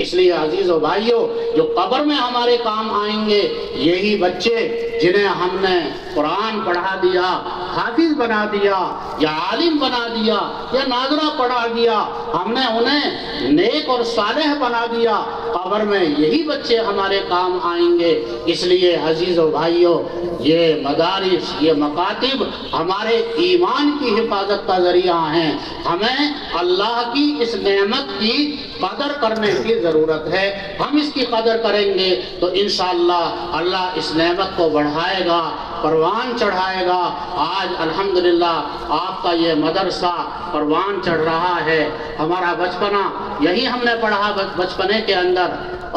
اس لیے عزیز و بھائیوں، جو قبر میں ہمارے کام آئیں گے یہی بچے جنہیں ہم نے قرآن پڑھا دیا، حافظ بنا دیا یا عالم بنا دیا یا ناظرہ پڑھا دیا، ہم نے انہیں نیک اور صالح بنا دیا، قبر میں یہی بچے ہمارے کام آئیں گے۔ اس لیے عزیز و بھائیوں، یہ مدارس، یہ مکاتب ہمارے ایمان کی حفاظت کا ذریعہ ہیں۔ ہمیں اللہ کی اس نعمت کی قدر کرنے کی ضرورت ہے۔ ہم اس کی قدر کریں گے تو انشاءاللہ اللہ اس نعمت کو بڑھائے گا، پروان چڑھائے گا۔ آج الحمدللہ آپ کا یہ مدرسہ پروان چڑھ رہا ہے۔ ہمارا بچپنا یہی ہم نے پڑھا بچپنے کے اندر،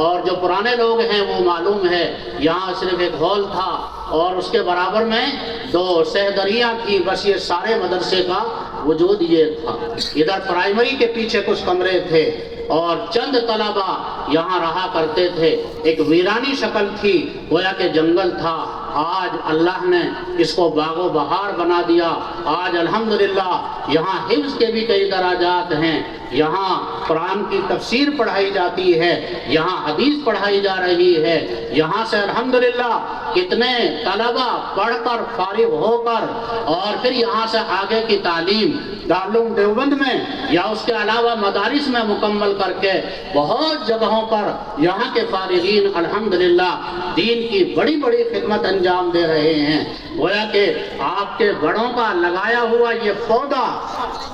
اور جو پرانے لوگ ہیں وہ معلوم ہے یہاں صرف ایک ہال تھا اور اس کے برابر میں 2 سہدریاں تھی، بس یہ سارے مدرسے کا وجود یہ تھا۔ ادھر پرائمری کے پیچھے کچھ کمرے تھے اور چند طلبہ یہاں رہا کرتے تھے۔ ایک ویرانی شکل تھی، گویا کہ جنگل تھا۔ آج اللہ نے اس کو باغ و بہار بنا دیا۔ آج الحمدللہ یہاں حفظ کے بھی کئی دراجات ہیں، یہاں قرآن کی تفسیر پڑھائی جاتی ہے، یہاں حدیث پڑھائی جا رہی ہے، یہاں سے الحمدللہ کتنے طلبہ پڑھ کر فارغ ہو کر اور پھر یہاں سے آگے کی تعلیم دارالعلوم دیوبند میں یا اس کے علاوہ مدارس میں مکمل کر کے بہت جگہوں پر یہاں کے فارغین الحمدللہ دین کی بڑی بڑی خدمت انجام دے رہے ہیں۔ گویا کہ آپ کے بڑوں کا لگایا ہوا یہ پودا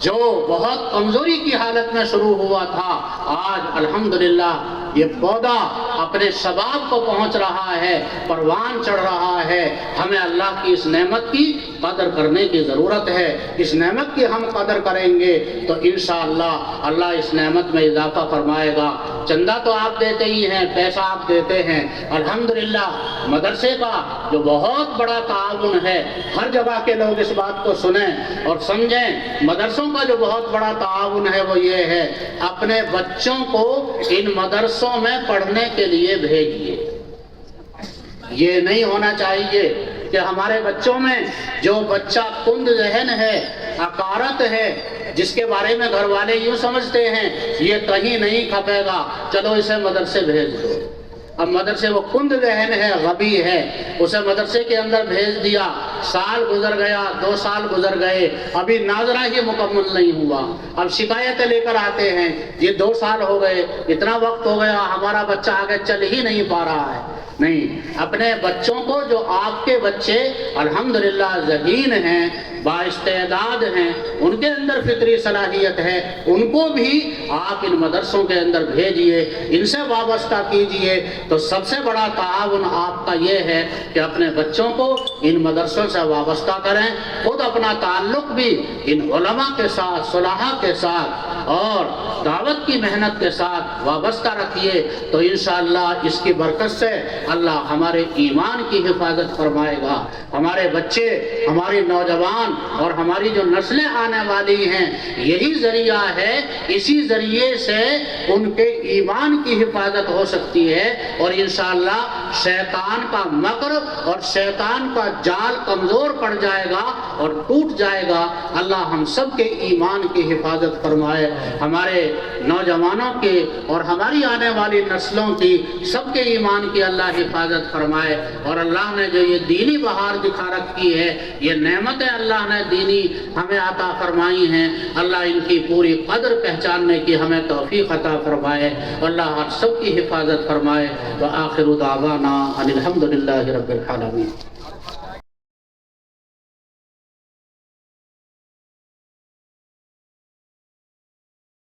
جو بہت کمزوری کی حالت میں شروع ہوا تھا، آج الحمدللہ یہ پودا اپنے شباب کو پہنچ رہا ہے، پروان چڑھ رہا ہے۔ ہمیں اللہ کی اس نعمت کی قدر کرنے کی ضرورت ہے۔ اس نعمت کی ہم قدر کریں گے تو انشاءاللہ اللہ اس نعمت میں اضافہ فرمائے گا۔ چندہ تو آپ دیتے ہی ہیں، پیسہ آپ دیتے ہیں، الحمدللہ مدرسے کا جو بہت بڑا تعاون ہے، ہر جگہ کے لوگ اس بات کو سنیں اور سمجھیں۔ مدرسوں کا جو بہت بڑا تعاون ہے وہ یہ ہے، اپنے بچوں کو ان مدرسوں میں پڑھنے کے لیے بھیجیے۔ یہ نہیں ہونا چاہیے کہ ہمارے بچوں میں جو بچہ کند ذہن ہے، عقارت ہے، جس کے بارے میں گھر والے یوں سمجھتے ہیں یہ کہیں نہیں کھپے گا، چلو اسے مدرسے بھیج دو۔ اب مدرسے وہ کند ذہن ہے، غبی ہے، اسے مدرسے کے اندر بھیج دیا، سال گزر گیا، 2 سال گزر گئے، ابھی ناظرہ ہی مکمل نہیں ہوا، اب شکایتیں لے کر آتے ہیں یہ 2 سال ہو گئے، اتنا وقت ہو گیا، ہمارا بچہ آگے چل ہی نہیں پا رہا ہے۔ نہیں، اپنے بچوں کو، جو آپ کے بچے الحمدللہ ذہین ہیں، بااستعداد ہیں، ان کے اندر فطری صلاحیت ہے، ان کو بھی آپ ان مدرسوں کے اندر بھیجیے، ان سے وابستہ کیجیے۔ تو سب سے بڑا تعاون آپ کا یہ ہے کہ اپنے بچوں کو ان مدرسوں سے وابستہ کریں، خود اپنا تعلق بھی ان علماء کے ساتھ، صلحاء کے ساتھ اور دعوت کی محنت کے ساتھ وابستہ رکھیے، تو انشاءاللہ اس کی برکت سے اللہ ہمارے ایمان کی حفاظت فرمائے گا۔ ہمارے بچے، ہماری نوجوان اور ہماری جو نسلیں آنے والی ہیں، یہی ذریعہ ہے، اسی ذریعے سے ان کے ایمان کی حفاظت ہو سکتی ہے، اور انشاءاللہ شیطان کا مکر اور شیطان کا جال کمزور پڑ جائے گا اور ٹوٹ جائے گا۔ اللہ ہم سب کے ایمان کی حفاظت فرمائے، ہمارے نوجوانوں کے اور ہماری آنے والی نسلوں کی، سب کے ایمان کی اللہ حفاظت فرمائے۔ اور اللہ نے جو یہ دینی بہار دکھا رکھی ہے، یہ نعمتیں اللہ نے دینی ہمیں عطا فرمائی ہیں، اللہ ان کی پوری قدر پہچاننے کی ہمیں توفیق عطا فرمائے، اللہ ہر سب کی حفاظت فرمائے۔ وآخر دعوانا ان الحمدللہ رب العالمین۔